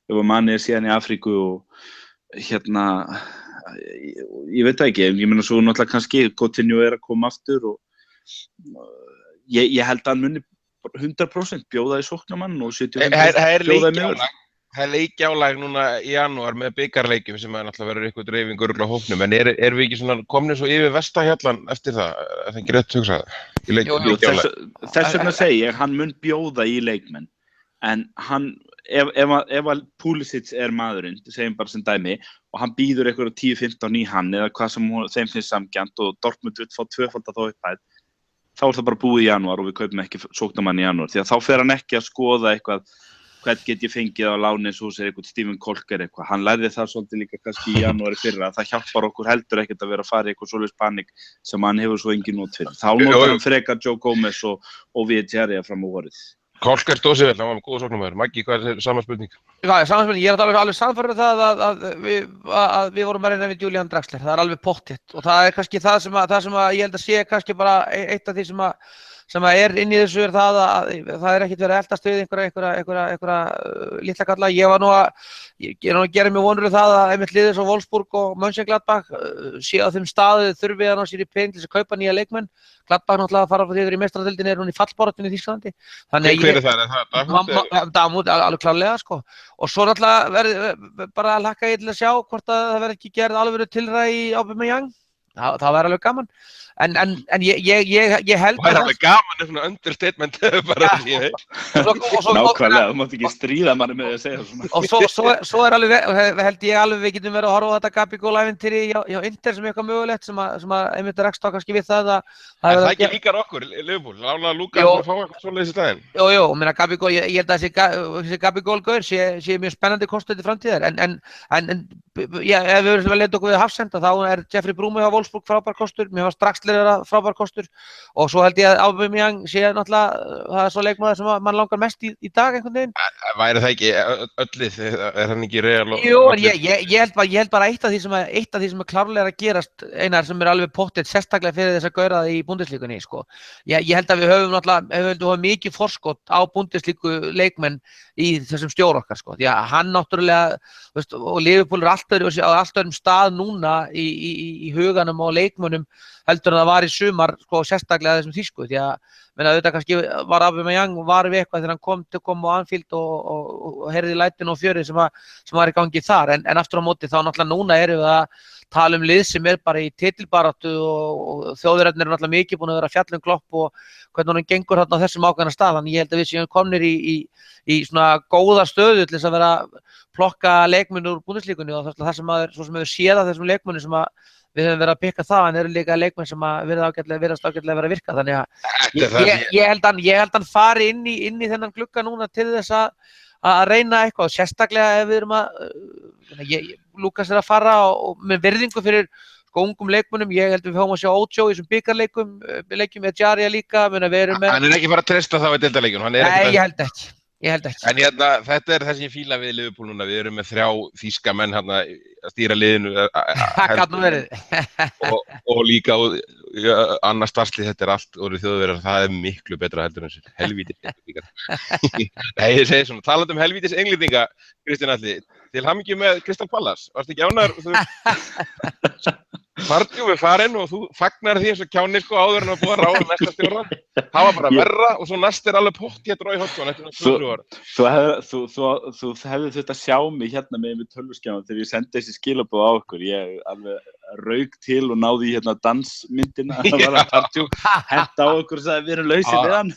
ef að Mane síðan í Afríku og ég veit það ekki, ég meina svo náttúrulega kannski Coutinho að koma aftur og ég held að hann muni 100% bjóða í sóknarmann og 75% bjóða í miður. Það leikjálag núna í janúar með bikarleikjum sem náttúrulega verður eitthvað dreifing örugglega á hópnum, en við ekki svona komnir svo yfir Vestahjallan eftir það? Það ekki rétt hugsað Þess vegna segi ég, hann mun bjóða í leikmenn, en hann, ef að Pulisic maðurinn, segjum bara sem dæmi, og hann býður eitthvað 10-15 í hann eða hvað sem þeim finnst samgjarnt og Dortmund vill fá tvöfalda þá upphæð, þá það bara búið í janúar og við kaupum ekki sóknarmann í janúar, því að þá fer hann ekki að skoða eitthvað hvern get ég fengið á láni eins og segir eitthvað Steven Kolker eitthvað. Hann lærði það svolítið líka kannski í janúari fyrra að það hjálpar okkur heldur ekkert að vera að fara í eitthvað svoleiðis panik sem hann hefur svo engin not fyrir. Þá notar hann frekar Joe Gomez og Ejaria fram á vorið. Kolker stóð sér vel, hann var með góða sóknarmaður. Maggi, hvað sama spurning? Já, sama spurning. Ég alveg sannfærður það að við vorum að reyna við Julian Draxler. Það alveg pottþétt og það kannski það sem ég held að sé kannski bara eitt af því sem inn í þessu það að það ekkert verið að eltast við einhverja litla kalla. Ég er nú að gera mig vonur það að einmitt liðið svo Wolfsburg og Mönchengladbach sé á þeim staði þurfi að ná sér í pening til þess að kaupa nýja leikmenn. Gladbach náttúrulega að fara frá því þeir í meistaradeildinni hún í fallbaráttunni í Þýskalandi. Hver er það? Dagmút, alveg klárlega sko. Og svo náttúrulega verði bara að hlakka ég til að sjá hvort að það verði ekki gerð alvöru tilræði í Aubameyang. Það væri alveg gaman. En ég held að það er alveg gaman svona understatement bara því nákvæmlega, þú mátt ekki stríða manni með að segja svona og svo alveg, held ég alveg við getum verið að horfa á þetta Gabigol-ævintýri hjá Inter sem eitthvað mögulegt sem að einmitt rekst á kannski við það að það ekki líkar okkur, Liverpool, lána Lukas að fá eitthvað svoleiðis í staðinn. Jú, meina Gabigol, ég held að þessi Gabigol-gaur sé mjög spennandi kostur til framtíðar en ef við verðum að leita okkur við hafsenda þá Jeffrey Bruma hjá Wolfsburg frábær kostur, mér fannst Draxler frábær kostur og svo held ég að Aubameyang sé náttúrulega það svo leikmaður sem mann langar mest í dag einhvern veginn. Væri það ekki öllið, hann ekki Real og... Jú, ég held bara eitt af því sem klárlega að gerast einar sem alveg pottþétt sérstaklega fyrir þess að gaura það í Bundesligunni sko. Ég held að við höfum mikið forskot á Bundesligu leikmenn í þessum stjóra okkar sko. Því að hann náttúrulega og Liverpool allt öðrum stað núna í huganum þjálfurunum og leikmönnum heldur en það var í sumar, sko, sérstaklega þessum þýsku, því að, menna, auðvitað kannski var Aubameyang var við eitthvað þegar hann kom á Anfield og heyrði lætin og fjörið sem var í gangi þar, en aftur á móti þá náttúrulega núna erum við að tala lið sem bara í titilbaráttu og þjóðurefnir eru náttúrulega mikið búin að vera að fjalla Klopp og hvernig hann gengur þarna á þessum ákveðna stað, þannig ég held að við séum komnir í svona góða stöðu til þess að vera plokka leikmenn úr Bundesligunni og það sem hefur séð af þessum leikmennum sem við höfum verið að pikka það, en eru líka leikmenn sem virðast ágætlega vera að virka, þannig að ég held hann fari inn í þennan glugga núna til þess að reyna eitthvað, sérstaklega ef við erum Lukas er að fara og með virðingu fyrir ungum leikmönnum, ég held við fáum að sjá Ocho í þessum bikarleikum með Djaria líka, við erum með... Hann er ekki bara að treysta þá í deildarleikjum, Nei, ég held ekki. En hérna, þetta er það sem ég fíla við Liverpool núna, við erum með 3 þýska menn hérna að stýra liðinu og líka annars starfslið, þetta er allt orðið Þjóðverjar, það er miklu betra heldur en þessu helvítis englendingar. Nei, ég segi svona, talandi helvítis englendinga, Kristján Atli, til hamingju með Crystal Palace, varstu ekki ánægður? Pardew er farinn og þú fagnar því eins og kjáni sko áður en að búið að ráða næsta stjóra. Það var bara verra og svo næst er alveg pottþétt Roy Hodgson eftir 20 ára. Þú hefði þurft að sjá mig hérna með tölvuskjána þegar ég sendi þessi skilaboð á okkur. Ég alveg rauk til og náði hérna dansmyndina að var að Pardew henta á okkur og sagði við erum lausir við hann.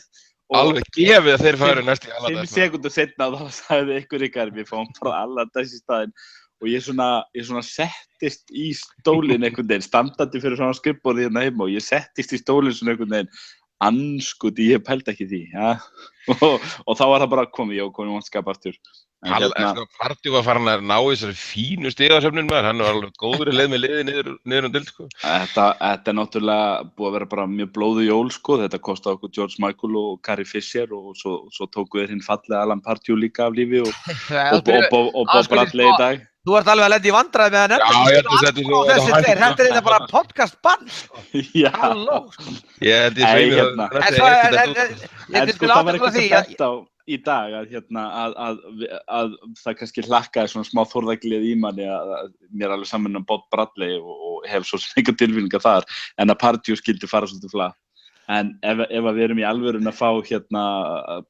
Alveg gefið að þeir færu næst í Allardyce. 5 sekúndur seinna þá sagði ykkur ykkar við fáum bara Allardyce í staðinn. Og ég svona settist í stólinn einhvern veginn, standandi fyrir svona skrifborðið hérna heima og ég settist í stólinn svona einhvern veginn, anskuti, ég pældi ekki því, ja. Og þá var það bara komið vonskap aftur. Pardew var farin að ná þessari fínu stigasöfnun með hann var alveg góður í leið með liði niður um dild, sko. Þetta er náttúrulega búið að vera bara mjög blóðu jól, sko. Þetta kostaði okkur George Michael og Carrie Fisher og svo tóku þeir hinn fallega Alan Pardew líka af lífi og Bob Bradley í dag. Þú ert alveg að lenda í vandræði með hann þetta er þetta bara podcast bann Já Ég held En sko það var eitthvað sem bent á í dag að það kannski hlakkaði svona smá þórðaglið í manni að mér er alveg saman Bob Bradley og hef svo sem eitthvað tilfinninga þar en að Pardew skildi fara svolítið flað. En ef við erum í alvörun að fá hérna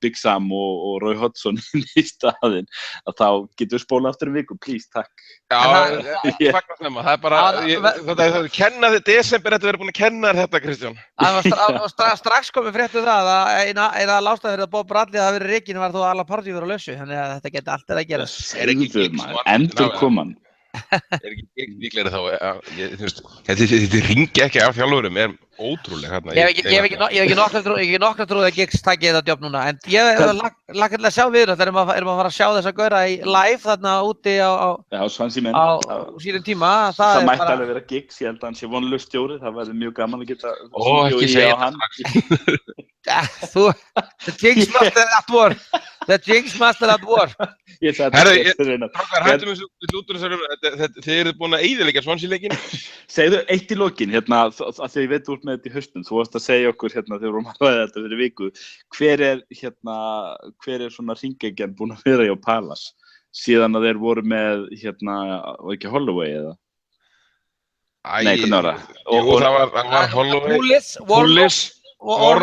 Big Sam og Roy Hodgson í staðinn, þá getum við spólað aftur viku, please, takk. Já, það er bara, þetta er kenna þið, desember þetta verið búin að kenna þetta, Kristján. Það var strax komið fréttu það að eina ástæða fyrir að Bob Bradley hafi verið rekinn var þó að Alan Pardew verið á lausu, þannig að þetta geti allt að gera. Endur koman. Er ekki líklegri þá, þetta ringi ekki af þjálfurum, er ótrúlega hérna. Ég hef ekki nokkra trúið að Giggs taki þetta jobb núna, en ég hef lagt að sjá við þetta, erum að fara að sjá þess að gauðra í live þarna úti á sínum tíma. Það mætti alveg vera Giggs, ég held að hann sé vonlaus stjóri, það verður mjög gaman að geta ekki segja hann. The Jinx Master at war. The Jinx Master at war. Hættum þessu lútur þið eru búin að eyðileggja Swansea-leikinn. Segðu eitt í lokin, hérna, að því ég veit úr með þetta í haustum, þú varst að segja okkur hérna þegar við vorum að ræða þetta fyrir viku, hver er svona hringekjan búin að vera hjá Palace síðan að þeir voru með hérna, var ekki Holloway eða? Nei, hvernig var það? Það var Holloway, Pullis, og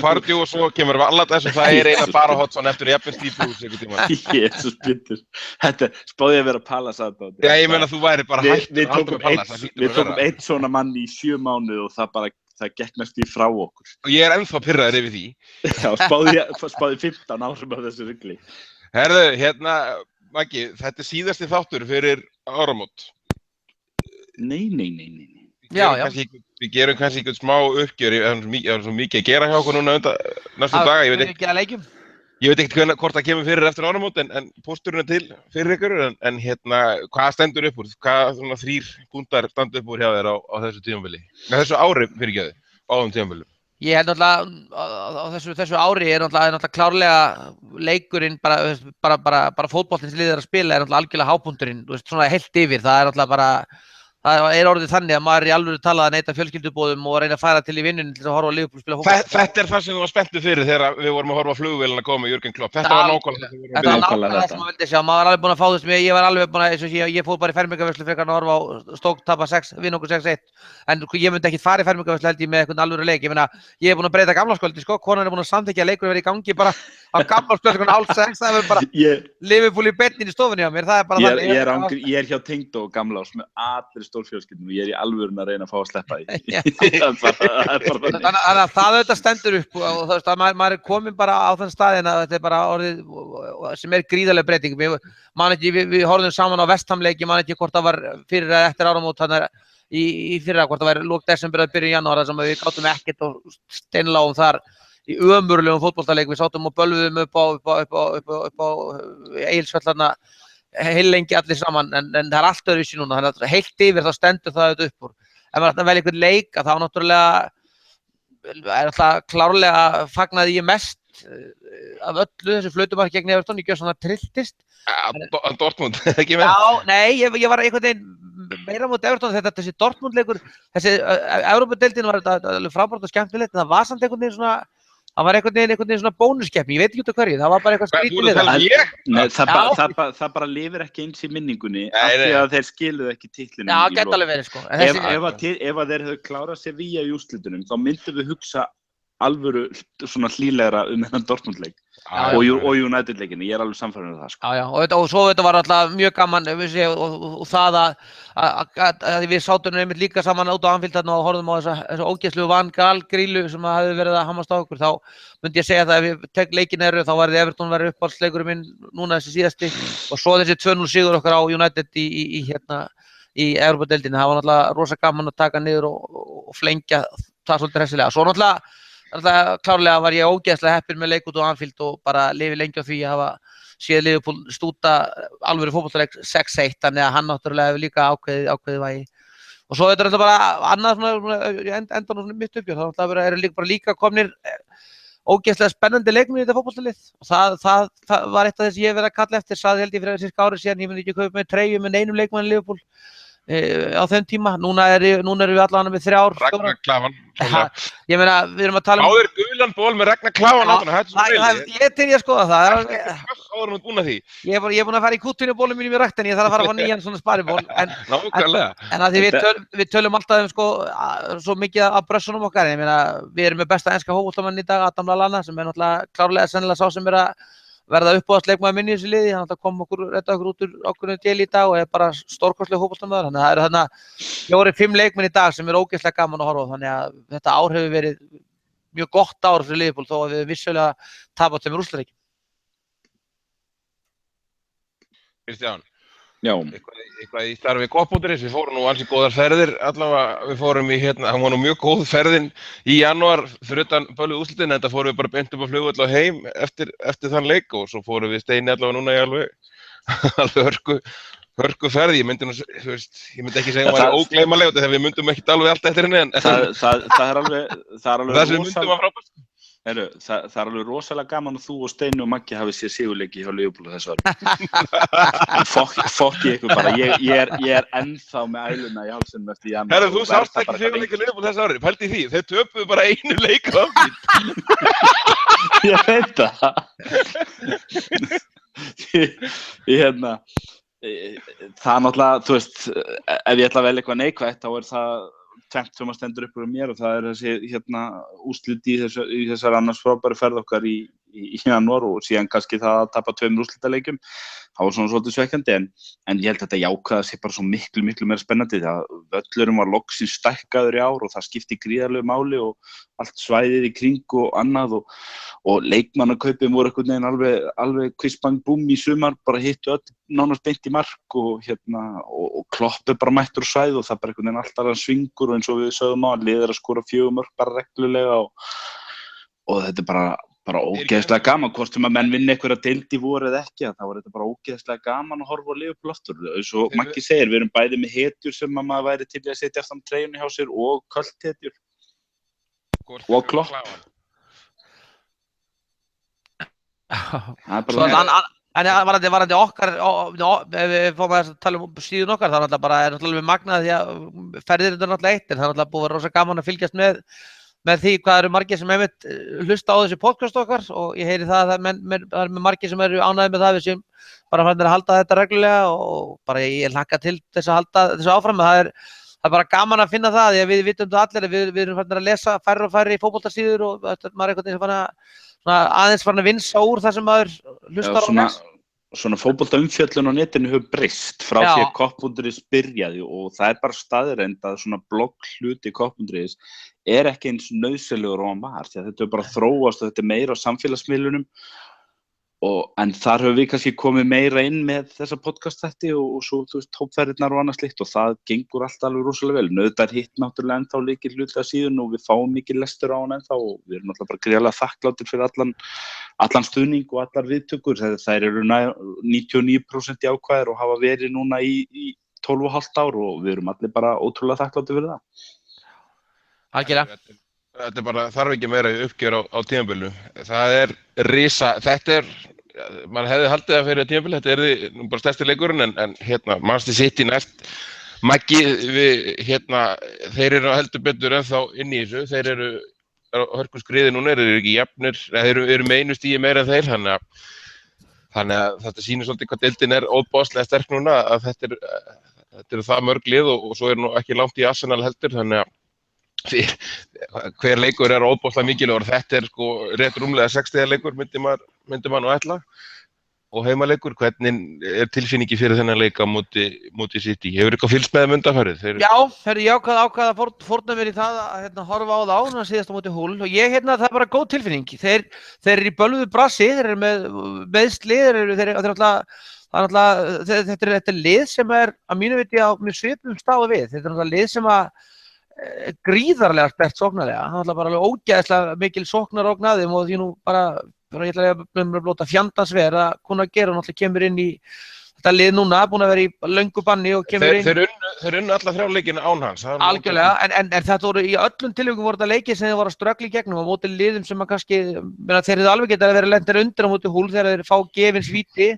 Pardew og svo kemur Allardyce og það er eiginlega bara Hodgson eftir jafnvel Steve Bruce einhvern tíma. Jesus bitur. Þetta spáði að vera Palace aðdáandi. Já, ég meina þú væri bara hægt að halda með Palace. Við tókum einn svona mann í 7 mánuði og það gekk næst í frá okkur. Og ég er ennþá pirraður yfir því. Já, spáði 15 árum af þessu rugli. Herðu, hérna, Maggi, þetta er síðasti þáttur fyrir áramót. Nei. Við gerum kannski einhvern smá uppgjör, það er svo mikið að gera hjá okkur núna næstu daga. Ég veit ekkert hvort það kemur fyrir eftir áramót en pósturinn er til fyrir ykkur en hérna, hvað stendur upp úr? Hvað svona 3 punktar standa upp úr hjá þér á þessu tímabili? Þessu ári fyrirgefðu, báðum tímabilim. Ég held náttúrulega á þessu ári er náttúrulega klárlega leikurinn bara fótboltins liðir að spila er náttúrulega algjörlega hápunkturinn, svona heilt yfir, það er náttúrulega bara það orðið þannig að maður í alvöru talað að neita fjölskyldubóðum og reyna að færa til í vinnunni til að horfa á Liverpool spila fótbolta. Þetta það sem við varum spenntu fyrir þegar við vorum að horfa á flugvélina koma Jürgen Klopp. Þetta var nákvæmlega þetta var nákvæmlega það sem maður vildi sjá. Maður var alveg búinn að fá þess með, ég var alveg búinn að, eins og ég fór bara í fermingarveislu frekar að horfa á Stoke tapa 6, vinna okkur 6-1. En ég myndi ekki fara í fermingarveislu held ég með eitthvað alvöru leik. Ég meina, ég búinn að breyta gamlárskvöldi, sko, konan búinn að samþykkja að leikurinn verið í gangi bara á gamlárskvöldi 5:30, það verður bara Liverpool í beinni í stofunni á mér, það bara þannig. Ég hjá Tengdó og Gamlárs með allir stórfjölskyldum og ég í alvörun að reyna að fá að sleppa því. Þannig að það auðvitað stendur upp og þú veist að maður komin bara á þann staðinn að þetta bara orðið sem gríðarleg breyting. Við horfðum saman á Vestham-leiki, man ekki hvort það var fyrir eða eftir áramót þannig í fyrra, hvort það var lok desember að byrja í janúar þar sem við gátum ekkert og steinláum þar í ömurlegum fótboltaleik. Við sátum og bölvuðum upp á Egilsfjall heil lengi allir saman en það er allt öðruvísi núna, þannig að heilt yfir þá stendur það auðvitað upp úr. Ef maður ætlar að velja einhvern leik þá náttúrulega alltaf klárlega fagnaði ég mest af öllu þessu flautumarki gegn Everton, ég gjör svona trilltist. Dortmund, ekki með? Já, nei, ég var einhvern veginn meira móti Everton, þessi Dortmund-leikur, þessi Evrópudeildin var alveg frábært og skemmtilegt, en það var samt einhvern veginn svona það var einhvern veginn svona bónuskeppni, ég veit ekki út af hverju, það var bara eitthvað skrítið við það. Nei, það bara lifir ekki eins í minningunni af því að þeir skiluðu ekki titlinum í lok. Já, geta alveg verið, sko. Ef að þeir hefðu klárað Sevilla í úrslitunum, þá myndum við hugsa alvöru svona hlýlegra þennan Dortmund-leik og United-leikinu, ég alveg samfærður það, sko. Já, og svo þetta var alltaf mjög gaman, og það að við sátum einmitt líka saman út á Anfield þarna og horfðum á þessa ógeðslegu Van Gaal grílu sem hafði verið að hamast á okkur, þá myndi ég segja það ef ég tek leikinn þá var Everton verið uppáhaldsleikurinn minn núna þessi síðasti og svo þessi 2-0 sigur okkar á United í Evrópudeildinni, það var náttúrulega rosa gaman að taka niður og flengja það svolítið hressilega. Svo náttúrulega klárlega var ég ógeðslega heppinn með leik út á Anfield og bara lifi lengi á því að hafa séð Liverpool stúta alvöru fótboltaleik 6-1, þannig að hann náttúrulega hefur líka ákveðið vægi. Og svo þetta bara annað endan mitt uppgjör, þá eru líka komnir ógeðslega spennandi leikmenn í þetta fótboltalið og það var eitt af þess ég hef verið að kalla eftir, sagði held ég fyrir cirka ári síðan, ég myndi ekki kaupa með treyju með neinum leikmann í Liverpool á þeim tíma, núna erum við allavega með 3 ár Ragnar Klavan ég meina, við erum að tala Áður gulan ból með Ragnar Klavan ég til ég að skoða það Áður búin að því ég er búin að fara í kúttinu bólum mínum í ræktinni, ég þarf að fara að fá nýjan svona spariból en að því við tölum alltaf svo mikið af brössunum okkar, ég meina, við erum með besta enska fótboltamann í dag, Adam Lallana, sem náttúrulega klárlega sennilega sá sem að verða uppáhaldsleikmaður minni í þessu liði, hann kom redda okkur út úr okkur til í dag og er bara stórkostleg fótboltamaður, þannig að það eru þarna 4-5 leikmenn í dag sem er ógeðslega gaman að horfa á, þannig að þetta ár hefur verið mjög gott ár fyrir Liverpool þó að við vissulega tapað þeim úrslitaleikjum. Kristján, eitthvað í starfi Kopp.is, við fórum nú ansi góðar ferðir allavega, við fórum í hann var nú mjög góð ferðin í janúar fyrir utan bölvuð úrslitin, þetta fórum við bara beint upp á flugvöll og heim eftir þann leik og svo fórum við Steini allavega núna í alveg hörku ferð, ég myndi ekki segja að það var ógleymanleg þegar við myndum ekkert alveg allt eftir henni en það er alveg það er alveg rosalega gaman að þú og Steini og Maggi hafi séð sigurleiki hjá Liverpool þessu ári. Fokki ykkur bara, ég er ennþá með æluna í hálsinum eftir janúar. Herru, þú sást ekki sigurleiki Liverpool þessu ári, pældi í því, þeir töpuðu bara einu leik á Anfield. Ég veit það. Það er náttúrulega, þú veist, ef ég ætla að velja eitthvað neikvætt, þá er það tvennt sem að stendur upp úr mér og það er þessi úrslit í þessar annars frábæru ferð okkar í janúar og síðan kannski það að tapa 2 úrslitaleikjum. Það var svona svolítið svekkjandi en ég held að þetta jákvæða sé bara svo miklu meira spennandi það völlurinn var loksins stækkaður í ár og það skipti gríðarlegu máli og allt svæðið í kring og annað og leikmannakaupin voru einhvern veginn alveg quiz bang búm í sumar, bara hittu öll nánast beint í mark og Klopp bara mættur á svæðið og það bara einhvern veginn alltaf hann svingur og eins og við sögðum á, liðir að skora 4 mörk bara reglulega og þetta er bara ógeðslega gaman, hvort sem að menn vinna einhverja deild í vor eða ekki, þá er þetta bara ógeðslega gaman að horfa á Liverpool aftur. Eins og Maggi segir, við erum bæði með hetjur sem að maður væri til að setja aftan treyjunni hjá sér og kulthetjur. Og Klopp. En varandi okkar, ef við fórum að tala síðun okkar, það náttúrulega bara náttúrulega magnað því að ferðir þetta náttúrulega eitt, en það náttúrulega búið að vera rosa gaman að fylgjast með því hvað eru margir sem einmitt hlusta á þessi podcast okkar og ég heyri það að það eru margir sem eru ánægðir með það við sem bara farnir að halda þetta reglulega og bara ég hlakka til þess að halda þessu áfram. Það er bara gaman að finna það því að við vitum það allir að við erum farnir að lesa færri og færri fótboltasíður og maður er einhvern veginn aðeins farin að vinsa úr það sem maður hlustar á næst. Svona fótboltaumfjöllun á netinu hefur breyst frá því að Kopp.is byrjaði og það er bara staðreynd að svona blogghluti Kopp.is er ekki eins nauðsynlegur og hann var því að þetta er bara að þróast og þetta er meira á samfélagsmiðlunum en þar höfum við kannski komið meira inn með þessa podcastþætti og svo þú veist hópferðirnar og annað slíkt og það gengur allt alveg rosalega vel. Nauðdar hitt náttúrulega ennþá líkir hluti af síðun og við fáum mikið lestur á hann ennþá og við erum náttúrulega bara gríðarlega þakklátir fyrir allan stuðning og allar viðtökur. Þær eru 99% jákvæðir og hafa verið núna í 12,5 ár og við erum allir bara ótrúlega þakklátir fyrir það. Algjörlega. Þetta bara þarf ekki meira uppgjör á tímabilinu. Það er risa, mann hefði haldið það fyrir tímabili, þetta er nú bara stærsti leikurinn en Manchester City næst Maggi, þeir eru heldur betur ennþá inn í þessu, þeir eru hörkuskriði núna, þeir eru ekki jafnir, þeir eru með einu stíi meira en þeir, þannig að þetta sýnir svolítið hvað deildin er óbáslega sterk núna, að þetta eru það mörg lið og svo er nú ekki langt í Arsenal heldur, þannig að hver leikur er óbáslega mikilvægur, þetta er sko rétt rúmlega 6 stiga leikur myndi maður nú ætla og heimaleikur, hvernig er tilfinningi fyrir þennan leik á móti City? Hefur eitthvað fylgst með undanfarið? Já, ég ákvað að fórna mér í það að horfa á það síðast á móti Hull og það er bara góð tilfinning. Þeir eru í bölvuðu brasi, þeir eru með meiðsli, þetta er lið sem er að mínu viti á mjög svipum staðu við. Þetta er náttúrulega lið sem að gríðarlega sterkt sóknarlega, hann var bara alveg ógeðslega mikil sóknarógnaðum og því nú bara ég ætla að blóta fjandans verð að kunna gera og náttúrulega kemur inn í þetta lið núna, búin að vera í löngu banni og kemur inn. Þeir unnu alla 3 leikina án hans. Algjörlega, en þetta voru í öllum tilvikum voru þetta leikir sem þeir voru að ströggla í gegnum á móti liðum sem að kannski, þeir hefðu alveg getað að vera lendir undir á móti Hull þegar þeir fá gefins víti.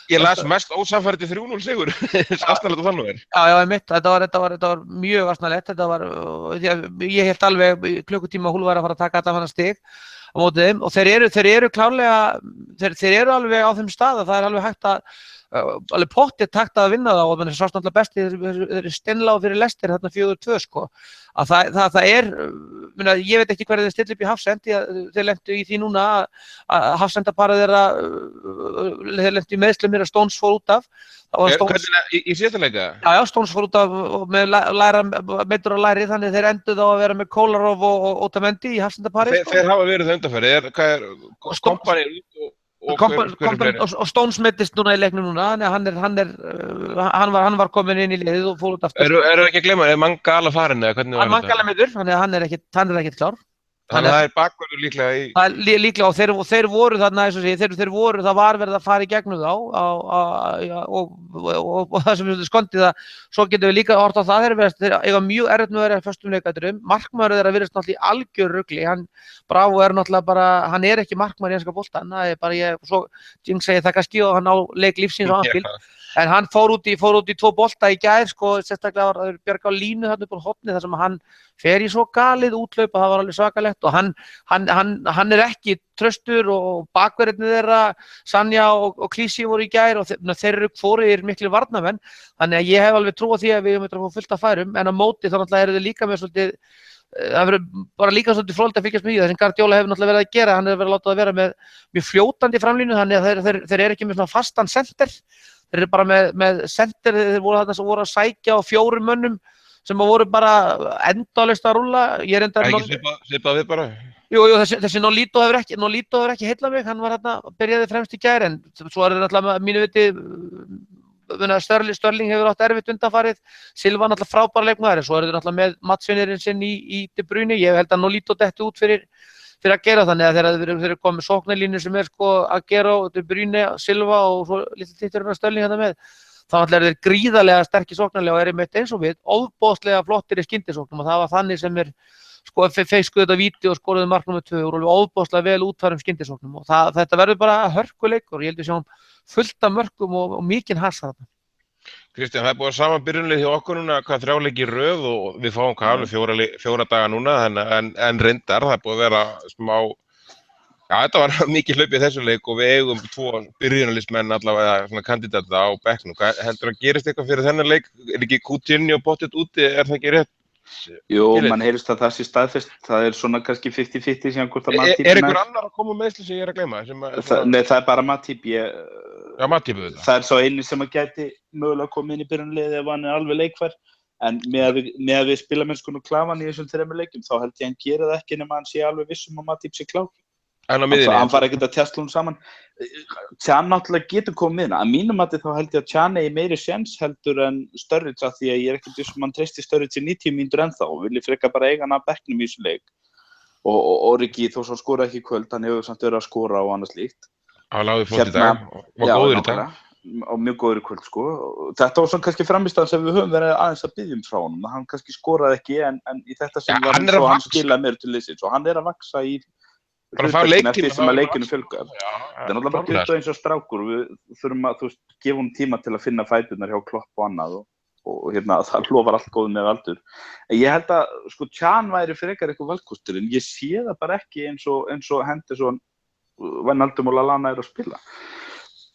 Ég las mest ósamfærdi 3-0 sigur, asnalegt og þannig er. Já, einmitt, þetta var mjög asnalegt, ég hélt alveg klukkutíma að Hull væri að fara að taka allan hann stig á móti þeim og þeir eru klárlega, þeir eru alveg á þeim stað að það er alveg hægt alveg pottið takt að vinna það og það er sást náttúrulega besti þeir steinláð fyrir Leicester þarna 4-2 sko að það er, ég veit ekki hverju þeir stilla upp í Hafsend þeir lentu í því núna að Hafsendaparið þeir lentu í meðslum að Stones fór út af Hvernig í síðasta leika? Já, Stones fór út af með meiddur á læri þannig þeir enduð á að vera með Kolarov og Otamendi í Hafsendaparið Þeir hafa verið það undanfæri, hvað er Kompany og Stones meiddist núna í leiknum núna hann var komin inn í liðið og fór út aftur. Eru ekki að gleyma, er Mangala farin eða hvernig var þetta? Mangala meiddur, þannig að hann er ekkert klár. Þannig að það er bakvörður líklega í... Það er líklega og þeir voru þarna, eins og sé, það var verið að fara í gegnum þá og það sem við skondið að svo getum við líka hort á það, þeir eiga mjög erfitt með að vera föstum leikadrum, markmaður þeirra virðist náttúrulega í algjör rugli, Bravo er náttúrulega bara, hann er ekki markmaður í enska boltann, það er bara svo Jings segir það kannski og hann á leik lífsins á Anfield. En hann fór út í 2 bolta í gær, sko, sérstaklega var Björg á línu þarna upp á horni þar sem hann fer í svo galið útlaup og það var alveg svakalegt og hann er ekki traustur og bakverðirnir þeirra, Sanja og Klísi voru í gær og þeir eru fórir miklu varnarmenn, þannig að ég hef alveg trú á því að við höfum að fá fullt af færum, en á móti þá náttúrulega eru þau líka með svolítið, það verður bara líka svolítið fróðlegt að fylgjast með það sem Guardiola hefur náttúrulega verið að gera, hann hefur verið að láta það vera með mjög fljótandi framlínu, þannig að þeir eru ekki með svona fastan center. Þeir eru bara með center, þeir voru þarna sem voru að sækja á 4 mönnum sem voru bara endalaust að rúlla. Ég er enda... Svipað við bara? Jú, þessi Nolito hefur ekki heillað mig, hann var þarna, byrjaði fremst í gær, en svo er það náttúrulega mínu viti, Störling hefur átt erfitt undanfarið, Silva náttúrulega frábæra leikmaður, svo er það náttúrulega með mattsvinnirinn sinn í De Bruyne, ég held að Nolito detti út fyrir að gera þannig að þeir eru komið sóknarlínu sem er sko Aguero, De Bruyne, Silva og svo litlu titturinn af Störling hérna með þá er þeir gríðarlega sterkir sóknarlega og eru meitt eins og við ofboðslega flottir í skyndisóknum og það var þannig sem er sko, feiskuðu þetta víti og skoruðu mark númer 2 og voru ofboðslega vel útfærum skyndisóknum og þetta verður bara hörkuleikur og ég held við sjáum fullt af mörkum og mikinn hasa þarna. Kristján, það búið saman byrjunlið hjá okkur núna, hvað 3 leiki í röð og við fáum hvað alveg 4 daga núna, en reyndar, það búið að vera smá, já þetta var mikið hlaupið í þessu leik og við eigum 2 byrjunarliðsmenn allavega svona kandidata á bekknum. Heldur að gerist eitthvað fyrir þennan leik? Ekki Coutinho pottet úti, það ekki rétt? Jú, mann heyrist að það sé staðfest, það svona kannski 50-50 síðan hvort að Matip einhver annar að koma með meiðsli sem ég að gleyma? Nei, það bara Matip, Já, Matip auðvitað. Það sá eini sem að gæti mögulega komið inn í byrjunarliðið ef hann alveg leikfær, en með við spilamennskun og klafan í þessum 3 leikjum, þá held ég hann gera það ekki nema hann sé alveg vissum að Matip sé klár. Hann fara ekkert að tjastla hún saman. Can náttúrulega getur komið inn. Að mínum mati þá held ég að Can eigi meiri séns heldur en Sturridge af því að ég ekkert viss hann treysti Sturridge í 90 mínútur ennþá og vilja frekar bara eiga hann að bekknum í þessu leik. Og Origi þó svo skora ekki í kvöld, hann hefur samt verið að skora og annað slíkt. Hann lagði fót í dag og var góður í dag. Og mjög góður í kvöld sko. Þetta var svona kannski framistæðan sem við höfum verið aðeins að biðja frá honum. Hann kannski skoraði ekki en í þetta sem var eins og hann skilaði meira til liðsins og hann að vaxa í eftir sem að leikinu fjölgar. Það náttúrulega bara 21 strákur og við þurfum að gefa hún tíma til að finna fæturnar hjá Klopp og annað og það lofar allt góð með aldur. En ég held að sko Can væri frekar eitthvað valkostur en ég sé það bara ekki eins og Henderson, Wijnaldum og Lallana að spila.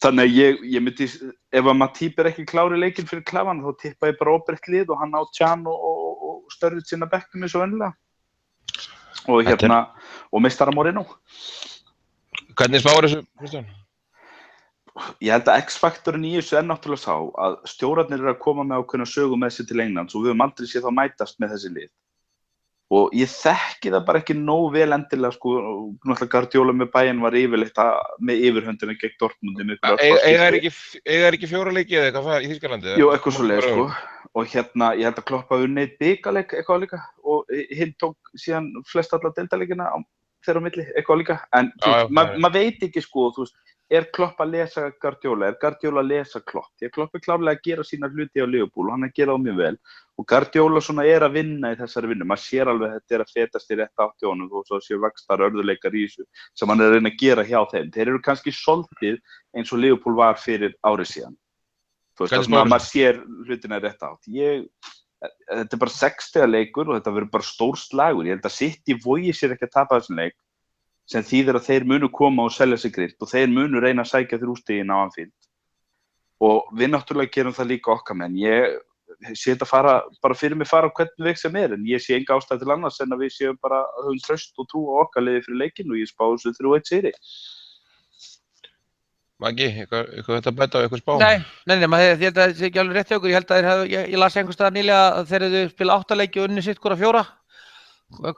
Þannig að ég myndi, ef að Matip ekki klár í leikinn fyrir klafan þá tippa ég bara óbreytt lið og hann á Can og Sturridge sinna bekknum eins og venjulega. Og meistara Mourinho. Hvernig spáir þessu, Kristján? Ég held að X-faktorinn í þessu náttúrulega sá að stjórarnir að koma með ákveðna sögu með sér til Englands og við höfum aldrei séð þá mætast með þessi lið. Og ég þekki það bara ekki nóg vel endilega, sko, náttúrulega Guardiola með Bayern var yfirleitt með yfirhöndina gegn Dortmundi. Eiga er ekki 4 leiki eða eitthvað það í Þýskalandi? Jú, eitthvað svoleiðis, sko. Og ég held að Klopp hafi unnið bikarleik eitthvað líka og hinn tók síðan flest alla deildarleikina þeirra á milli eitthvað líka. En maður veit ekki, sko, er Klopp að lesa Guardiola, er Guardiola að lesa Klopp? Því að Klopp klárlega að gera sína hluti á Liverpool og hann gera það mjög vel og Guardiola svona að vinna í þessari vinnu. Maður sér alveg að þetta að fetast í rétt átt í honum og svo séu vaxtar örðuleikar í þessu sem hann að reyna að gera hjá þeim. Þeir eru kannski svolítið eins og Liverpool var fyrir árið síðan. Maður sér hlutina í rétt átt. Þetta bara 6 stiga leikur og þetta verður bara stór slagur. Ég held að City vogi sér ekki að tapa þessum leik sem þýðir að þeir munu koma og selja sig greitt og þeir munu reyna að sækja 3 stigin á Anfield. Og við náttúrulega gerum það líka okkar menn. Ég sé þetta fara fyrir mig fara á hvern veg sem en ég sé enga ástæðu til annars en að við séum bara höfum traust og trú á okkar liði fyrir leikinn og ég spá þessu 3-1 sigri. Maggi, eitthvað þetta bæta á eitthvað spá? Nei, ég held að það sé ekki alveg rétt hjá okkur. Ég held að ég las einhvers staðar nýlega að þeir hefðu spilað 8 leiki og unnið sitt hvora 4.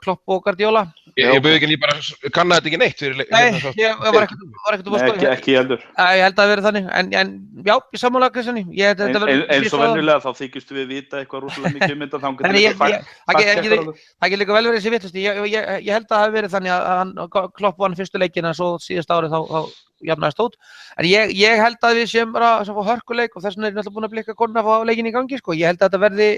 Klopp og Guardiola. Ég bauð ekki bara kanna þetta ekki neitt fyrir Nei, ég var ekkert að skoða. Ekki heldur. Ég held að það verið þannig, en já, ég sammála Kristjáni. Eins og venjulega þá þykistu við vita eitthvað rosalega mikið þetta þangar til það ekki líka vel verið þessi vitust. Ég held að það hafi verið þannig að Klopp vann fyrstu leikina svo síðast árið þá jafnaðist út. En ég held að við séum bara hörkuleik og þess vegna er náttúrulega búin að blikka konuna að fá leikin í gangi, sko. Ég held að þetta verði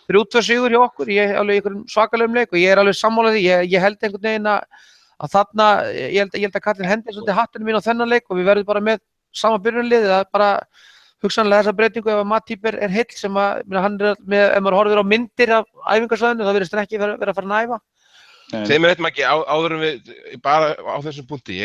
3-2 sigur hjá okkur, ég er alveg í einhverjum svakalegum leik og ég er alveg sammála því, ég held einhvern veginn að þarna, ég held að Katrín hendi svolítið hattinu mín á þennan leik og við verðum bara með sama byrjunarliðið, það er bara hugsanlega þessa breytingu ef að Matip er heill sem að hann er með, ef maður horfir á myndir af æfingarsvæðinu þá virðist hann ekki vera að fara að næfa. Segðu mér eitthvað ekki, áður en við, bara á þessum punkti,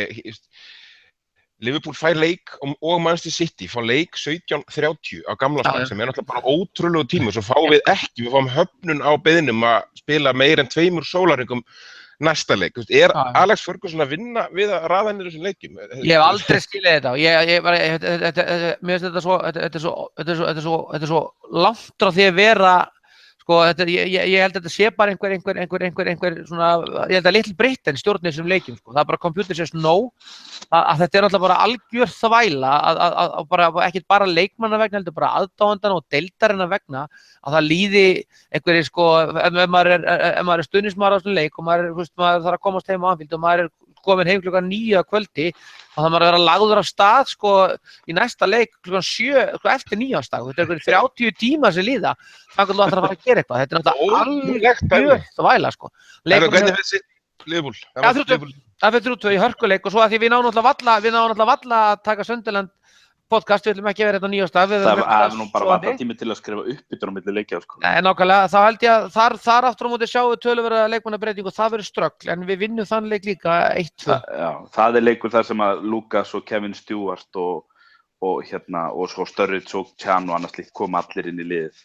Liverpool fær leik og Manchester City fá leik 17:30 á gamlarsdag sem er náttúrulega bara ótrúlegu tíma og svo fáum við fáum höfnun á beiðnum að spila meir en 2 sólarhringum næsta leik. Er Alex Ferguson að vinna við að raða henni þessum leikjum? Ég hef aldrei skilið þetta. Mér finnst þetta er svo langt frá því að vera sko, ég held að þetta sé bara einhver svona, ég held að little Britain stjórnir þessum leikjum, sko. Það er bara computer says no, að þetta er náttúrulega bara algjör þvæla, að bara, ekki bara leikmanna vegna, heldur bara aðdáendana og deildarina vegna, að það líði einhverjir, sko, ef maður er stuðningsmaður á þessum leik og maður þarf að komast heim á Anfield og maður er komin heim klukkan 9 að kvöldi og það maður að vera lagður af stað sko í næsta leik klukkan 7 sko, eftir 9 dag. Þetta er 30 tíma sem líða. Það er alltaf að fara að gera eitthvað. Þetta er náttúrulega alveg þvæla sko. Hvernig þessi Liverpool? Það fyrir 3-2 í hörkuleik og svo að því við náum náttúrulega valla að taka Sunderland podcast, við ætlum ekki að vera þetta 9 dag. Það er nú bara valla tími til að skrifa uppbyttur á milli leikja sko. Nei, nákvæmlega, þá held ég að þar aftur á móti sjáum við töluverða leikmannabreitingu og það verður ströggl, en við vinnum þann leik líka 1-2. Já, það er leikur þar sem að Lucas og Kevin Stewart og svo Sturridge og Can og annars líkt koma allir inn í liðið.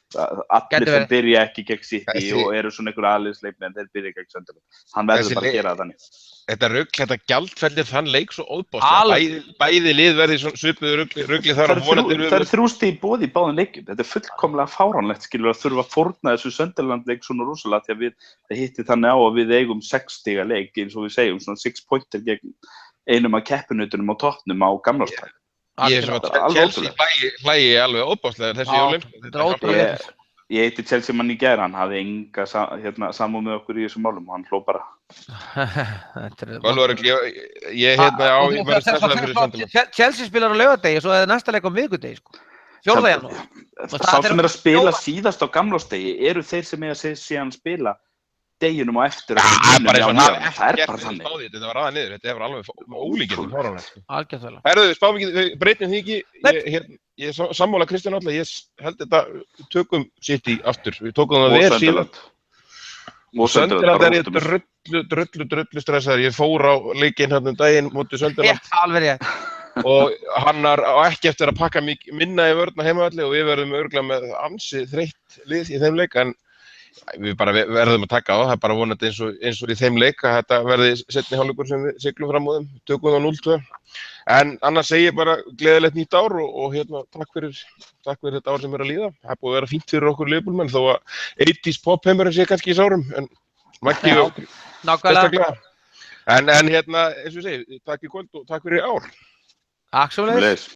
Allir sem byrja ekki gegn City og eru svona einhver aðliðsleikni en þeir byrja gegn Sunderland. Hann verður bara að gera það þannig. Þetta gjaldfellir þann leik svo óbóðslega. Bæði lið verði svipuðu rugli þar og vonandi. Það er 3 stig í boði í báðum leikjum. Þetta er fullkomlega fáránlegt skilur að þurfa að fórna þessu Sunderland leik svona rosalega því að það hitti þannig á að við eigum 6 stiga leik eins og við segjum svona 6 pointer gegn einum af keppinutunum á toppnum á Gamlárstræti. Ég er svona Chelsea hlægi alveg óbóðslega þessi jólum. Ég heiti Chelsea mann í gær, hann hafði enga samúð með okkur í þessum málum og hann hló bara. Ég verður stressaður fyrir Sunderland. Chelsea spilar á laugardegi, svo er það næsta leik á miðvikudegi sko. 4. janúar. Sá sem er að spila síðast á Gamlársdegi eru þeir sem eiga síðan spila deginum á eftir það er bara þannig. Þetta var aðeins niður, þetta var alveg ólíkindum fáránlegt. Algjörlega. Herðu, spáum ekki, breytum því ekki. Ég sammála Kristján Atla, ég held þetta tökum City aftur. Við tókum það verð síðan. Og Sunderland er ég drullu stressaður. Ég fór á leikinn hérna daginn móti Sunderland. Alveg rétt. Og hann á ekki eftir að pakka minna í vörn á heimavelli og við verðum örugglega með ansi þreytt lið í þeim leik en við bara verðum að taka á það, er bara vonandi eins og í þeim leik að þetta verði seinni hálfleikur sem við siglum fram á þeim, tökum það 0-2. En annars segi ég bara gleðilegt nýtt ár og takk fyrir þetta ár sem er að líða. Það er búið að vera fínt fyrir okkur Liverpoolmenn þó að 80s pop-heimurinn sé kannski í sárum, en Maggi og bestaklega. En eins og ég segi, takk í kvöld og takk fyrir ár. Takk svo leiðis.